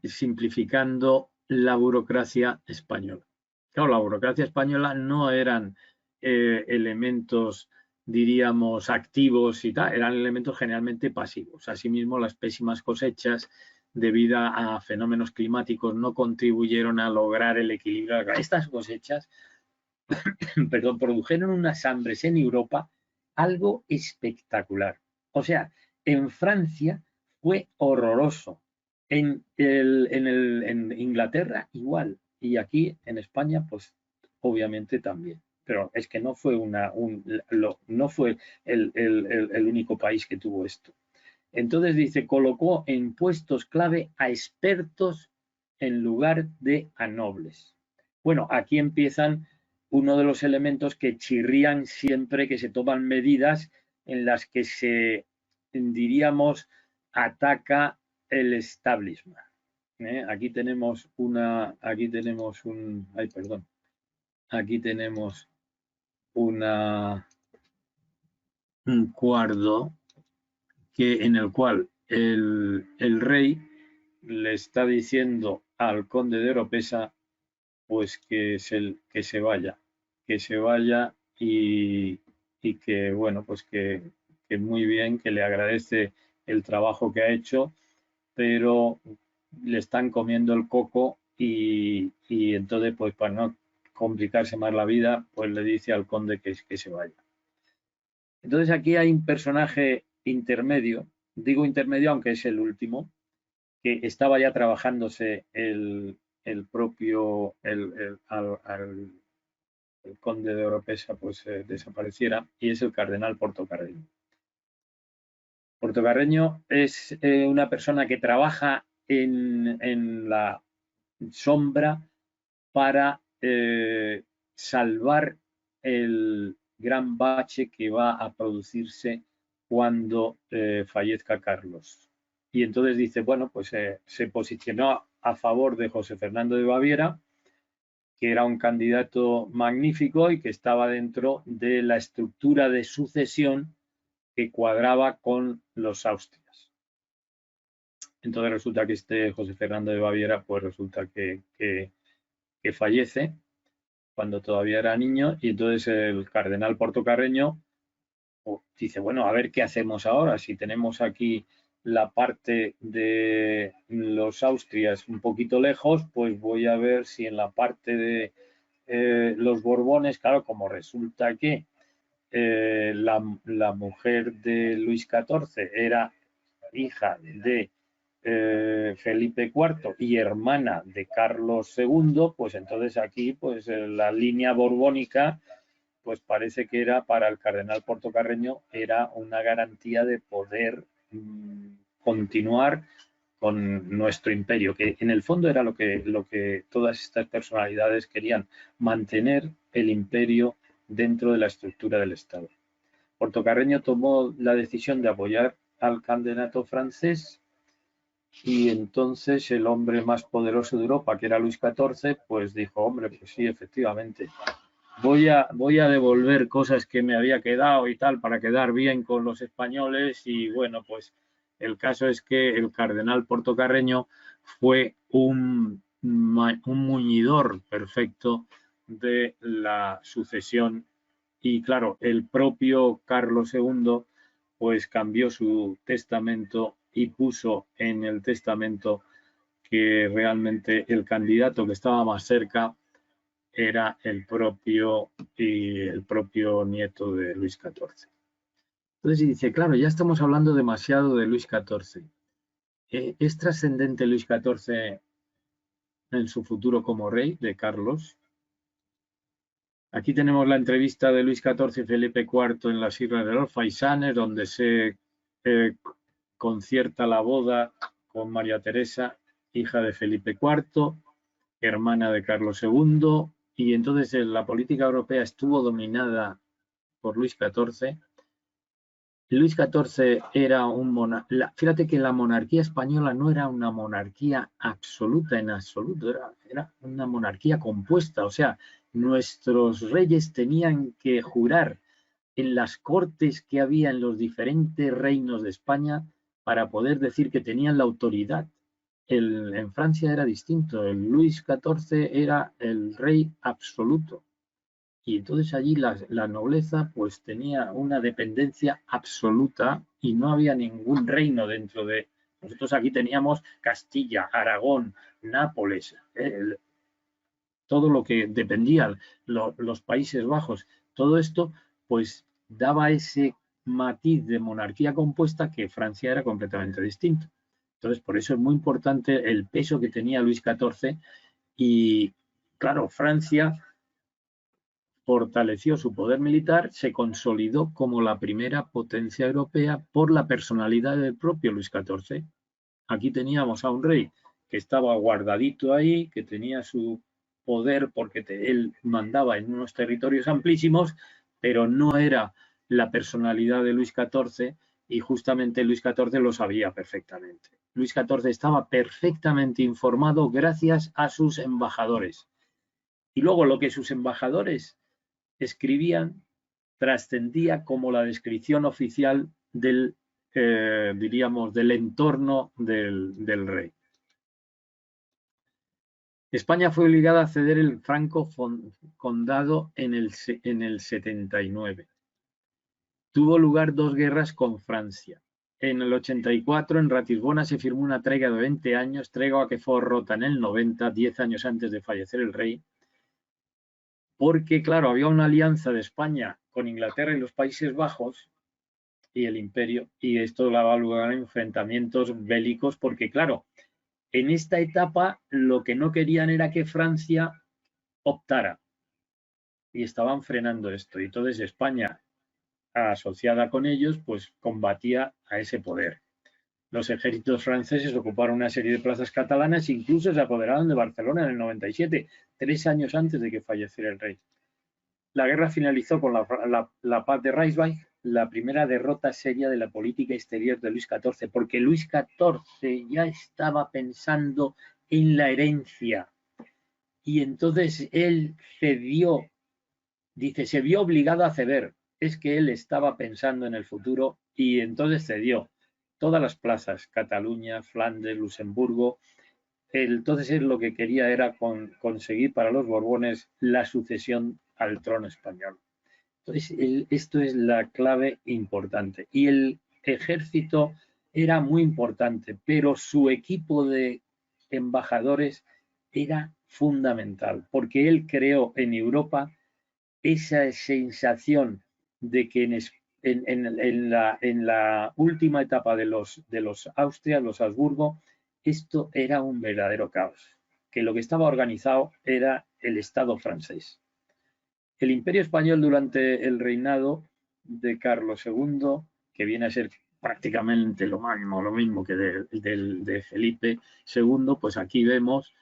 simplificando la burocracia española. Claro, la burocracia española no eran elementos, diríamos, activos y tal, eran elementos generalmente pasivos. Asimismo, las pésimas cosechas debido a fenómenos climáticos no contribuyeron a lograr el equilibrio. Estas cosechas perdón, produjeron unas hambres en Europa algo espectacular. O sea, en Francia fue horroroso, en Inglaterra igual, y aquí en España, pues obviamente también. Pero es que no fue, no fue el único país que tuvo esto. Entonces dice, colocó en puestos clave a expertos en lugar de a nobles. Bueno, aquí empiezan uno de los elementos que chirrían siempre que se toman medidas en las que se, diríamos, ataca el establishment. Aquí tenemos aquí tenemos un cuadro en el cual el rey le está diciendo al conde de Oropesa pues que se vaya y que bueno, pues que muy bien, que le agradece el trabajo que ha hecho, pero le están comiendo el coco y entonces pues para no complicarse más la vida, pues le dice al conde que se vaya. Entonces aquí hay un personaje intermedio, digo intermedio aunque es el último, que estaba ya trabajándose el propio el conde de Oropesa pues desapareciera, y es el cardenal Portocarreño. Portocarreño es una persona que trabaja en la sombra para salvar el gran bache que va a producirse cuando fallezca Carlos. Y entonces dice, bueno, pues se posicionó a favor de José Fernando de Baviera, que era un candidato magnífico y que estaba dentro de la estructura de sucesión que cuadraba con los Austrias. Entonces resulta que este José Fernando de Baviera, pues resulta que fallece cuando todavía era niño, y entonces el cardenal Portocarreño dice, bueno, a ver qué hacemos ahora, si tenemos aquí la parte de los Austrias un poquito lejos, pues voy a ver si en la parte de los Borbones, claro, como resulta que la mujer de Luis XIV era hija de Felipe IV y hermana de Carlos II, pues entonces aquí pues la línea borbónica pues parece que era para el cardenal Portocarreño era una garantía de poder continuar con nuestro imperio, que en el fondo era lo que todas estas personalidades querían, mantener el imperio dentro de la estructura del Estado. Portocarreño tomó la decisión de apoyar al candidato francés y entonces el hombre más poderoso de Europa, que era Luis XIV, pues dijo, hombre, pues sí, efectivamente, voy a devolver cosas que me había quedado y tal para quedar bien con los españoles y bueno, pues el caso es que el cardenal Portocarreño fue un muñidor perfecto de la sucesión y claro, el propio Carlos II pues cambió su testamento y puso en el testamento que realmente el candidato que estaba más cerca era el propio nieto de Luis XIV. Entonces dice, claro, ya estamos hablando demasiado de Luis XIV. ¿Es trascendente Luis XIV en su futuro como rey de Carlos? Aquí tenemos la entrevista de Luis XIV y Felipe IV en las Islas de los Faisanes, donde se concierta la boda con María Teresa, hija de Felipe IV, hermana de Carlos II, y entonces la política europea estuvo dominada por Luis XIV. Luis XIV era un monarca. Fíjate que la monarquía española no era una monarquía absoluta en absoluto, era una monarquía compuesta. O sea, nuestros reyes tenían que jurar en las cortes que había en los diferentes reinos de España para poder decir que tenían la autoridad. En Francia era distinto. El Luis XIV era el rey absoluto. Y entonces allí la nobleza pues tenía una dependencia absoluta y no había ningún reino dentro de... Nosotros aquí teníamos Castilla, Aragón, Nápoles, todo lo que dependía, los Países Bajos, todo esto pues daba ese matiz de monarquía compuesta que Francia era completamente distinto. Entonces por eso es muy importante el peso que tenía Luis XIV y claro, Francia fortaleció su poder militar, se consolidó como la primera potencia europea por la personalidad del propio Luis XIV. Aquí teníamos a un rey que estaba guardadito ahí, que tenía su poder porque él mandaba en unos territorios amplísimos, pero no era la personalidad de Luis XIV y justamente Luis XIV lo sabía perfectamente. Luis XIV estaba perfectamente informado gracias a sus embajadores. Y luego lo que sus embajadores escribían trascendía como la descripción oficial del, diríamos, del entorno del rey. España fue obligada a ceder el franco condado en el 79. Tuvo lugar 2 guerras con Francia. En el 84, en Ratisbona, se firmó una tregua de 20 años, tregua que fue rota en el 90, 10 años antes de fallecer el rey, porque, claro, había una alianza de España con Inglaterra y los Países Bajos y el imperio, y esto daba lugar a enfrentamientos bélicos, porque, claro, en esta etapa lo que no querían era que Francia optara, y estaban frenando esto, y entonces España, asociada con ellos, pues combatía a ese poder. Los ejércitos franceses ocuparon una serie de plazas catalanas, incluso se apoderaron de Barcelona en el 97, 3 años antes de que falleciera el rey. La guerra finalizó con la paz de Ryswick, la primera derrota seria de la política exterior de Luis XIV, porque Luis XIV ya estaba pensando en la herencia y entonces él cedió, dice, se vio obligado a ceder, es que él estaba pensando en el futuro y entonces cedió todas las plazas, Cataluña, Flandes, Luxemburgo. Entonces él lo que quería era conseguir para los Borbones la sucesión al trono español. Entonces, esto es la clave importante. Y el ejército era muy importante, pero su equipo de embajadores era fundamental, porque él creó en Europa esa sensación de que en la última etapa de los Austria, los Habsburgo, esto era un verdadero caos, que lo que estaba organizado era el Estado francés. El Imperio Español durante el reinado de Carlos II, que viene a ser prácticamente lo mismo que de Felipe II, pues aquí vemos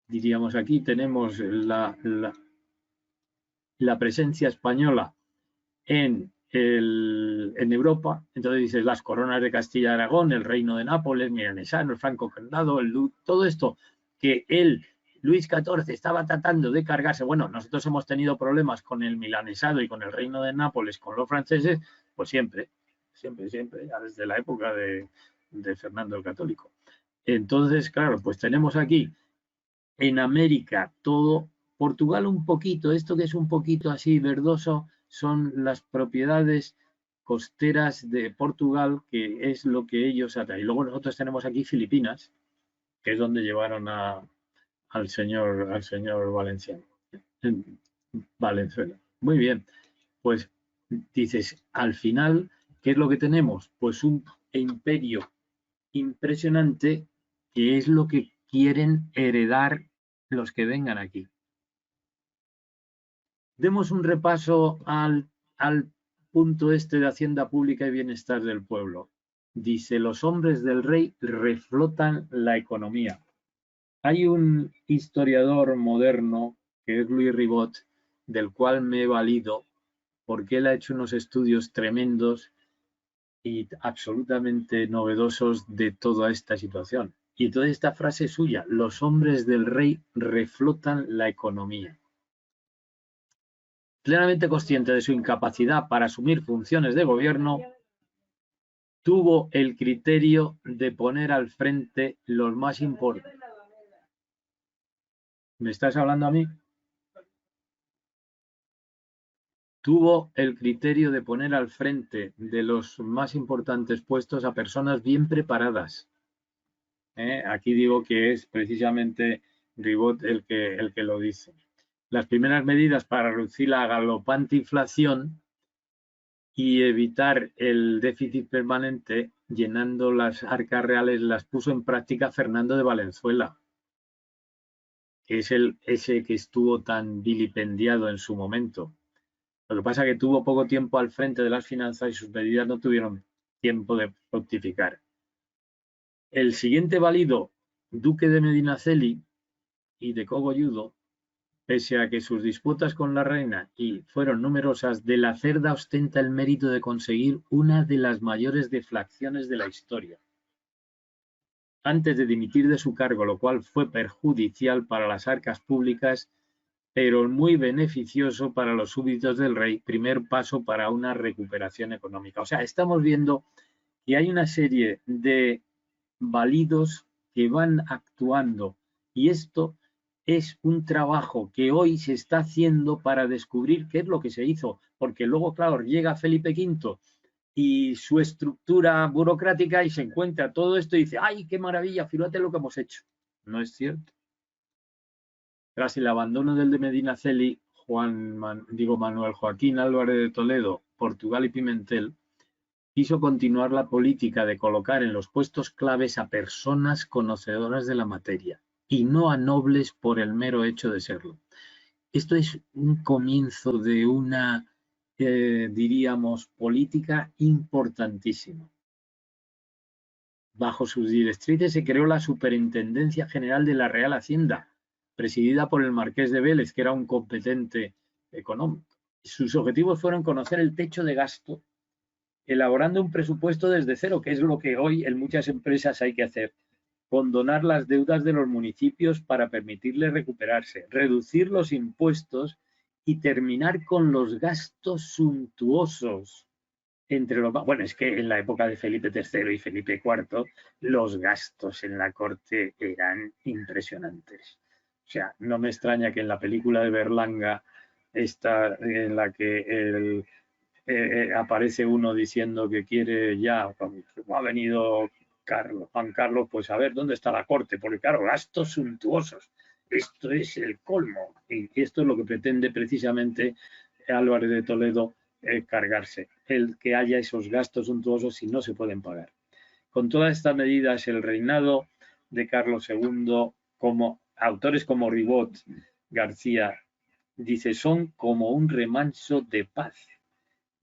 diríamos aquí tenemos la presencia española en Europa. Entonces dices las coronas de Castilla y Aragón, el reino de Nápoles, Milanesano, el Franco Condado, todo esto que Luis XIV estaba tratando de cargarse. Bueno, nosotros hemos tenido problemas con el milanesado y con el reino de Nápoles, con los franceses, pues siempre, ya desde la época de Fernando el Católico. Entonces, claro, pues tenemos aquí en América todo, Portugal un poquito, esto que es un poquito así verdoso, son las propiedades costeras de Portugal, que es lo que ellos atraen. Y luego nosotros tenemos aquí Filipinas, que es donde llevaron al señor Valenciano, Valenzuela. Muy bien, pues dices, al final, ¿qué es lo que tenemos? Pues un imperio impresionante, que es lo que quieren heredar los que vengan aquí. Demos un repaso al punto este de Hacienda Pública y Bienestar del Pueblo. Dice, los hombres del rey reflotan la economía. Hay un historiador moderno, que es Louis Ribot, del cual me he valido, porque él ha hecho unos estudios tremendos y absolutamente novedosos de toda esta situación. Y toda esta frase suya, los hombres del rey reflotan la economía. Plenamente consciente de su incapacidad para asumir funciones de gobierno, tuvo el criterio de poner al frente los más importantes. ¿Me estás hablando a mí? Tuvo el criterio de poner al frente de los más importantes puestos a personas bien preparadas. Aquí digo que es precisamente Ribot el que lo dice. Las primeras medidas para reducir la galopante inflación y evitar el déficit permanente, llenando las arcas reales, las puso en práctica Fernando de Valenzuela, que es ese que estuvo tan vilipendiado en su momento. Lo que pasa es que tuvo poco tiempo al frente de las finanzas y sus medidas no tuvieron tiempo de fructificar. El siguiente válido, duque de Medinaceli y de Cogolludo, pese a que sus disputas con la reina y fueron numerosas, de la Cerda ostenta el mérito de conseguir una de las mayores deflaciones de la historia, antes de dimitir de su cargo, lo cual fue perjudicial para las arcas públicas, pero muy beneficioso para los súbditos del rey, primer paso para una recuperación económica. O sea, estamos viendo que hay una serie de válidos que van actuando, y esto es un trabajo que hoy se está haciendo para descubrir qué es lo que se hizo, porque luego, claro, llega Felipe V y su estructura burocrática y se encuentra todo esto y dice, ¡ay, qué maravilla! Fíjate lo que hemos hecho. No es cierto. Tras el abandono del de Medinaceli, Manuel Joaquín Álvarez de Toledo, Portugal y Pimentel, quiso continuar la política de colocar en los puestos claves a personas conocedoras de la materia y no a nobles por el mero hecho de serlo. Esto es un comienzo de una, diríamos, política importantísima. Bajo sus directrices se creó la Superintendencia General de la Real Hacienda, presidida por el Marqués de Vélez, que era un competente económico. Sus objetivos fueron conocer el techo de gasto, elaborando un presupuesto desde cero, que es lo que hoy en muchas empresas hay que hacer, condonar las deudas de los municipios para permitirles recuperarse, reducir los impuestos y terminar con los gastos suntuosos. Bueno, es que en la época de Felipe III y Felipe IV los gastos en la corte eran impresionantes. O sea, no me extraña que en la película de Berlanga, esta en la que aparece uno diciendo que quiere ya, como ha venido Juan Carlos, pues a ver dónde está la corte, porque claro, gastos suntuosos. Esto es el colmo y esto es lo que pretende precisamente Álvarez de Toledo cargarse, el que haya esos gastos suntuosos si no se pueden pagar. con todas estas medidas, el reinado de Carlos II, como autores como Ribot, García, dice, son como un remanso de paz,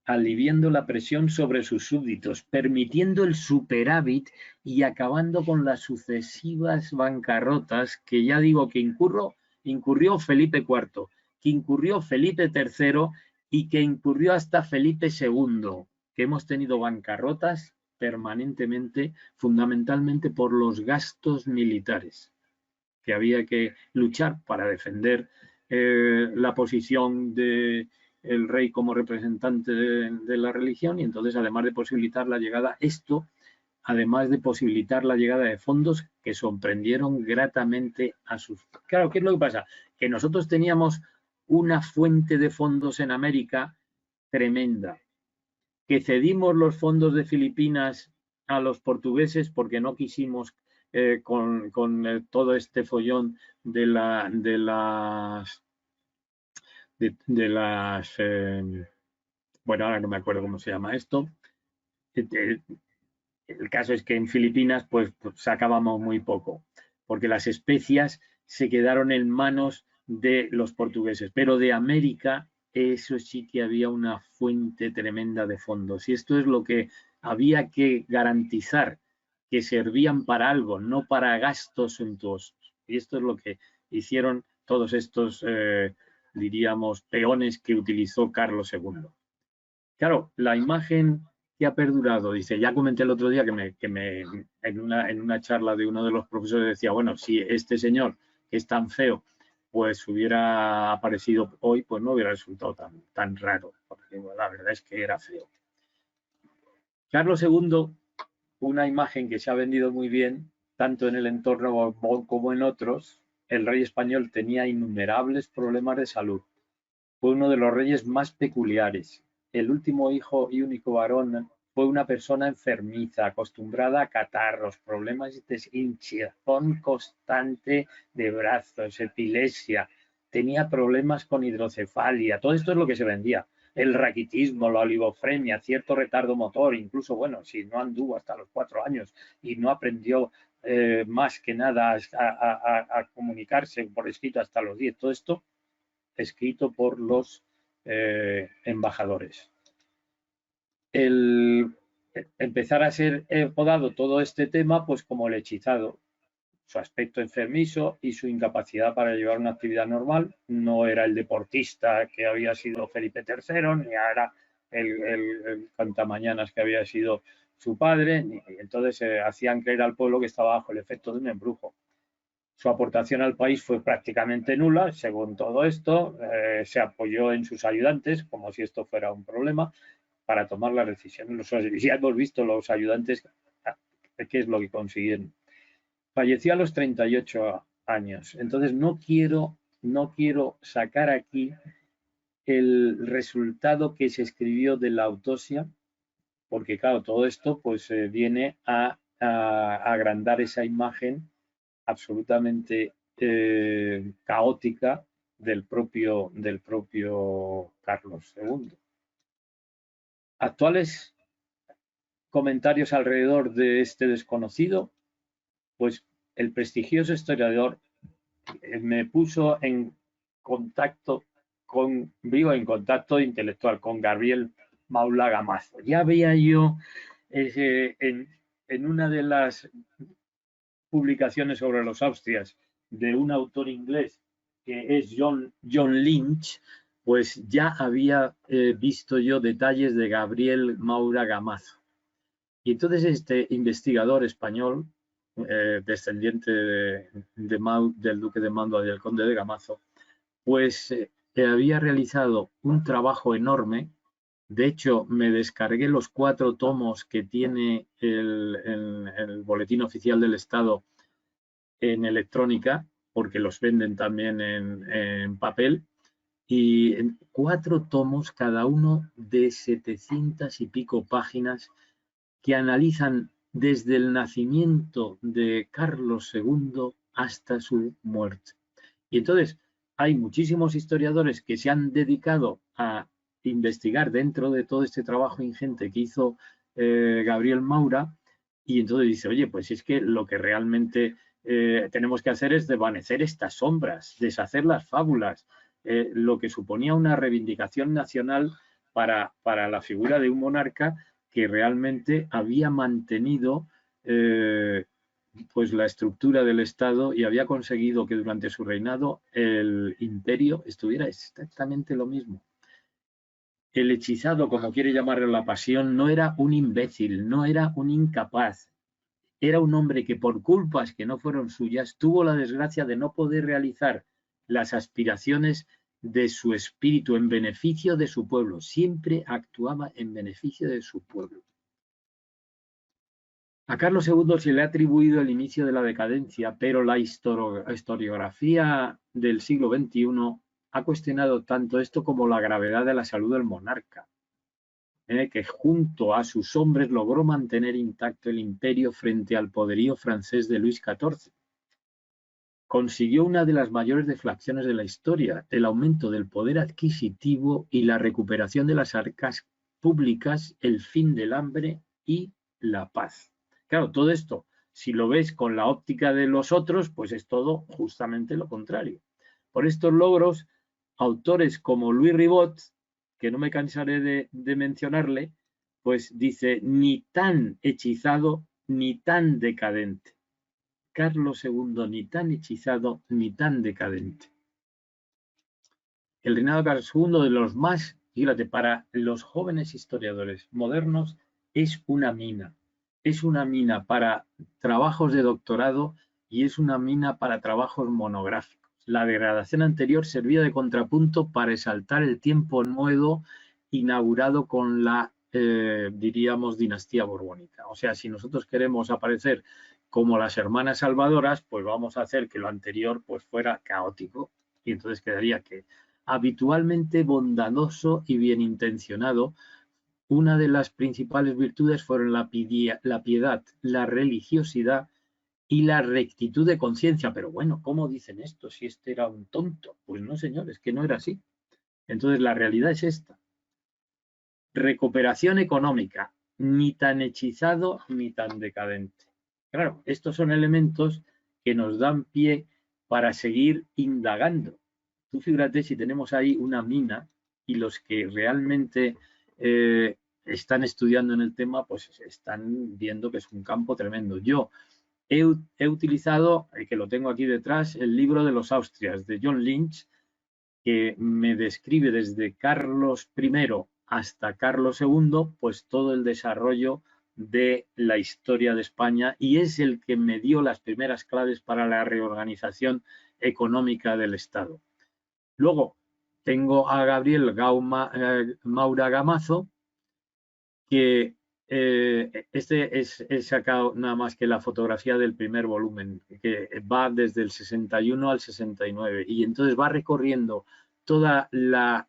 aliviando la presión sobre sus súbditos, permitiendo el superávit y acabando con las sucesivas bancarrotas que ya digo que incurrió Felipe IV, que incurrió Felipe III y que incurrió hasta Felipe II, que hemos tenido bancarrotas permanentemente, fundamentalmente por los gastos militares, que había que luchar para defender la posición de el rey como representante de la religión, y entonces además de posibilitar la llegada, además de posibilitar la llegada de fondos que sorprendieron gratamente a sus... Claro, ¿qué es lo que pasa? Que nosotros teníamos una fuente de fondos en América tremenda, que cedimos los fondos de Filipinas a los portugueses porque no quisimos con todo este follón de las bueno, ahora no me acuerdo cómo se llama esto. El caso es que en Filipinas pues sacábamos muy poco, porque las especias se quedaron en manos de los portugueses, pero de América eso sí que había una fuente tremenda de fondos, y esto es lo que había que garantizar, que servían para algo, no para gastos suntuosos. Y esto es lo que hicieron todos estos, diríamos, peones que utilizó Carlos II. Claro, la imagen que ha perdurado, dice, ya comenté el otro día en una charla de uno de los profesores decía, bueno, si este señor que es tan feo, pues hubiera aparecido hoy, pues no hubiera resultado tan raro, porque bueno, la verdad es que era feo. Carlos II, una imagen que se ha vendido muy bien, tanto en el entorno como en otros, el rey español tenía innumerables problemas de salud. Fue uno de los reyes más peculiares. El último hijo y único varón fue una persona enfermiza, acostumbrada a catarros, problemas de hinchazón constante de brazos, epilepsia, tenía problemas con hidrocefalia, todo esto es lo que se vendía. El raquitismo, la oligofrenia, cierto retardo motor, incluso, bueno, si no anduvo hasta los 4 años y no aprendió más que nada a comunicarse por escrito hasta los 10, todo esto escrito por los embajadores. El empezar a ser podado todo este tema, pues como el hechizado, su aspecto enfermizo y su incapacidad para llevar una actividad normal. No era el deportista que había sido Felipe III, ni era el cantamañanas que había sido su padre, y entonces hacían creer al pueblo que estaba bajo el efecto de un embrujo. Su aportación al país fue prácticamente nula, según todo esto. Se apoyó en sus ayudantes, como si esto fuera un problema, para tomar las decisiones. Ya hemos visto los ayudantes, qué es lo que consiguieron. Falleció a los 38 años. Entonces no quiero sacar aquí el resultado que se escribió de la autopsia, porque claro, todo esto pues viene a agrandar esa imagen absolutamente caótica del propio Carlos II. Actuales comentarios alrededor de este desconocido, pues el prestigioso historiador me puso en contacto intelectual con Gabriel Maula Gamazo. Ya veía yo en una de las publicaciones sobre los Austrias de un autor inglés que es John Lynch, pues ya había visto yo detalles de Gabriel Maura Gamazo. Y entonces este investigador español, descendiente del duque de Mantua y del conde de Gamazo, pues había realizado un trabajo enorme. De hecho, me descargué los 4 tomos que tiene el Boletín Oficial del Estado en electrónica, porque los venden también en papel, y en 4 tomos, cada uno de 700 y pico páginas, que analizan desde el nacimiento de Carlos II hasta su muerte. Y entonces hay muchísimos historiadores que se han dedicado a investigar dentro de todo este trabajo ingente que hizo Gabriel Maura, Y entonces dice, oye, pues es que lo que realmente tenemos que hacer es desvanecer estas sombras, deshacer las fábulas, lo que suponía una reivindicación nacional para la figura de un monarca que realmente había mantenido pues la estructura del Estado y había conseguido que durante su reinado el imperio estuviera exactamente lo mismo. El hechizado, como quiere llamarlo la pasión, no era un imbécil, no era un incapaz, era un hombre que por culpas que no fueron suyas tuvo la desgracia de no poder realizar las aspiraciones de su espíritu en beneficio de su pueblo. Siempre actuaba en beneficio de su pueblo. A Carlos II se le ha atribuido el inicio de la decadencia, pero la historiografía del siglo XXI ha cuestionado tanto esto como la gravedad de la salud del monarca, que junto a sus hombres logró mantener intacto el imperio frente al poderío francés de Luis XIV. Consiguió una de las mayores deflaciones de la historia, el aumento del poder adquisitivo y la recuperación de las arcas públicas, el fin del hambre y la paz. Claro, todo esto, si lo ves con la óptica de los otros, pues es todo justamente lo contrario. Por estos logros, autores como Louis Ribot, que no me cansaré de mencionarle, pues dice, ni tan hechizado ni tan decadente. Carlos II ni tan hechizado ni tan decadente. El reinado de Carlos II, de los más, fíjate, para los jóvenes historiadores modernos, es una mina. Es una mina para trabajos de doctorado y es una mina para trabajos monográficos. La degradación anterior servía de contrapunto para exaltar el tiempo nuevo inaugurado con la, diríamos, dinastía borbónica. O sea, si nosotros queremos aparecer como las hermanas salvadoras, pues vamos a hacer que lo anterior pues fuera caótico y entonces quedaría que habitualmente bondadoso y bien intencionado. Una de las principales virtudes fueron la piedad, la religiosidad y la rectitud de conciencia. Pero bueno, ¿cómo dicen esto si este era un tonto? Pues no, señores, que no era así. Entonces la realidad es esta. Recuperación económica, ni tan hechizado ni tan decadente. Claro, estos son elementos que nos dan pie para seguir indagando. Tú fíjate si tenemos ahí una mina y los que realmente están estudiando en el tema, pues están viendo que es un campo tremendo. Yo he utilizado, que lo tengo aquí detrás, el libro de los Austrias, de John Lynch, que me describe desde Carlos I hasta Carlos II, pues todo el desarrollo de la historia de España y es el que me dio las primeras claves para la reorganización económica del Estado. Luego tengo a Gabriel Maura Gamazo, que he sacado nada más que la fotografía del primer volumen, que va desde el 61 al 69, y entonces va recorriendo toda la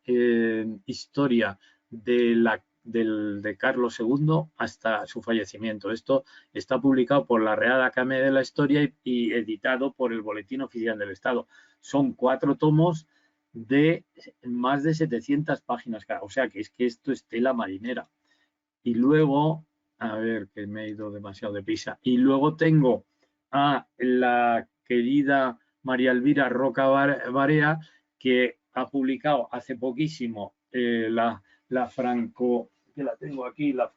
historia de Carlos II hasta su fallecimiento. Esto está publicado por la Real Academia de la Historia y editado por el Boletín Oficial del Estado. Son 4 tomos de más de 700 páginas cada, o sea que es que esto es tela marinera. Y luego, a ver, que me he ido demasiado deprisa, y luego tengo a la querida María Elvira Roca Barea, que ha publicado hace poquísimo la franco, que la tengo aquí, la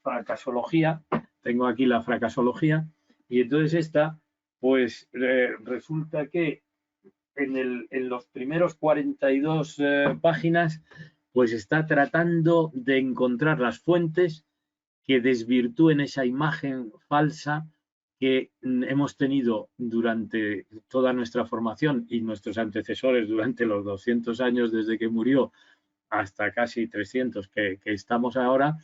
fracasología, tengo aquí la fracasología, y entonces esta, pues resulta que en los primeros 42 páginas, pues está tratando de encontrar las fuentes que desvirtúen esa imagen falsa que hemos tenido durante toda nuestra formación y nuestros antecesores durante los 200 años desde que murió hasta casi 300 que estamos ahora,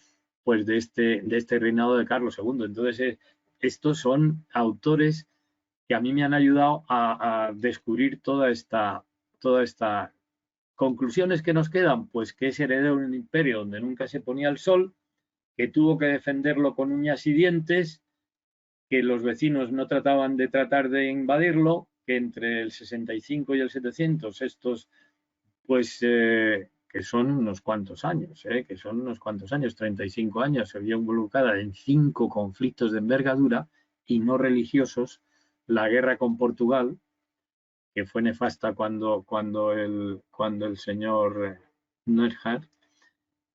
pues de este reinado de Carlos II. Entonces, estos son autores que a mí me han ayudado a descubrir toda esta conclusiones que nos quedan, pues que es heredero de un imperio donde nunca se ponía el sol, que tuvo que defenderlo con uñas y dientes, que los vecinos no trataban de invadirlo, que entre el 65 y el 700 estos pues que son unos cuantos años, que son unos cuantos años, 35 años, se vio involucrada en 5 conflictos de envergadura y no religiosos, la guerra con Portugal, que fue nefasta cuando el señor Neerhard,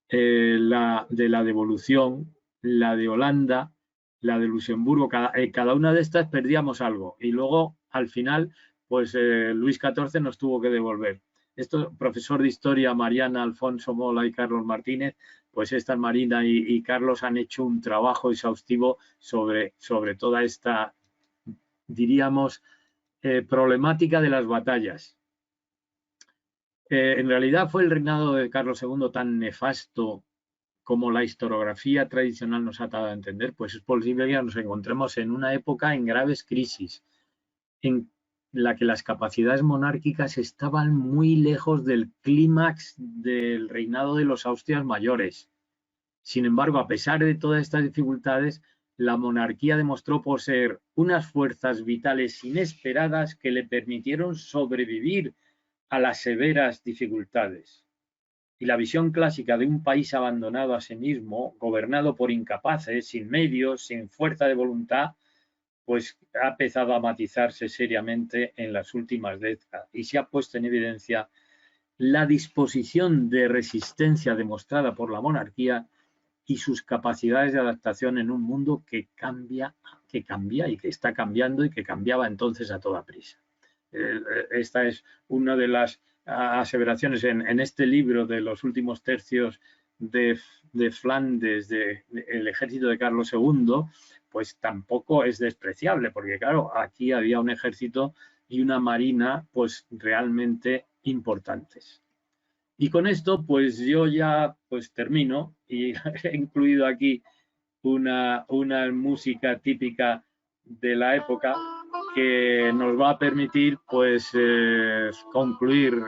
la de la devolución, la de Holanda, la de Luxemburgo, cada una de estas perdíamos algo y luego al final pues Luis XIV nos tuvo que devolver. Esto, profesor de historia Mariana, Alfonso Mola y Carlos Martínez, pues esta Marina y Carlos han hecho un trabajo exhaustivo sobre toda esta, diríamos, problemática de las batallas. En realidad fue el reinado de Carlos II tan nefasto como la historiografía tradicional nos ha dado a entender, pues es posible que nos encontremos en una época en graves crisis, en la que las capacidades monárquicas estaban muy lejos del clímax del reinado de los Austrias mayores. Sin embargo, a pesar de todas estas dificultades, la monarquía demostró poseer unas fuerzas vitales inesperadas que le permitieron sobrevivir a las severas dificultades. Y la visión clásica de un país abandonado a sí mismo, gobernado por incapaces, sin medios, sin fuerza de voluntad, pues ha empezado a matizarse seriamente en las últimas décadas y se ha puesto en evidencia la disposición de resistencia demostrada por la monarquía y sus capacidades de adaptación en un mundo que cambia y que está cambiando y que cambiaba entonces a toda prisa. Esta es una de las aseveraciones en este libro de los últimos tercios de Flandes, del ejército de Carlos II, pues tampoco es despreciable, porque claro, aquí había un ejército y una marina pues realmente importantes. Y con esto pues yo ya pues termino y he incluido aquí una música típica de la época que nos va a permitir pues concluir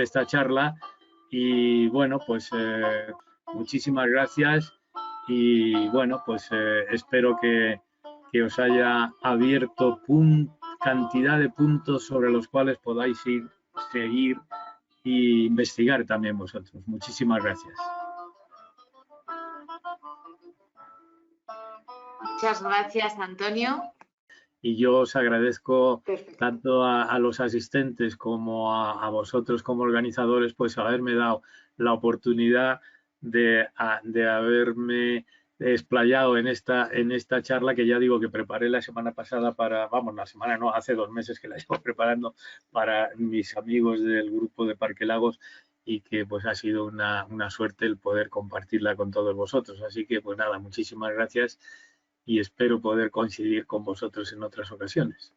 esta charla y bueno pues muchísimas gracias y bueno pues espero que os haya abierto cantidad de puntos sobre los cuales podáis seguir e investigar también vosotros. Muchísimas gracias. Muchas gracias, Antonio. Y yo os agradezco tanto a los asistentes como a vosotros como organizadores, pues haberme dado la oportunidad de haberme explayado en esta charla que ya digo que preparé la semana pasada hace 2 meses que la llevo preparando para mis amigos del grupo de Parque Lagos y que pues ha sido una suerte el poder compartirla con todos vosotros. Así que pues nada, muchísimas gracias y espero poder coincidir con vosotros en otras ocasiones.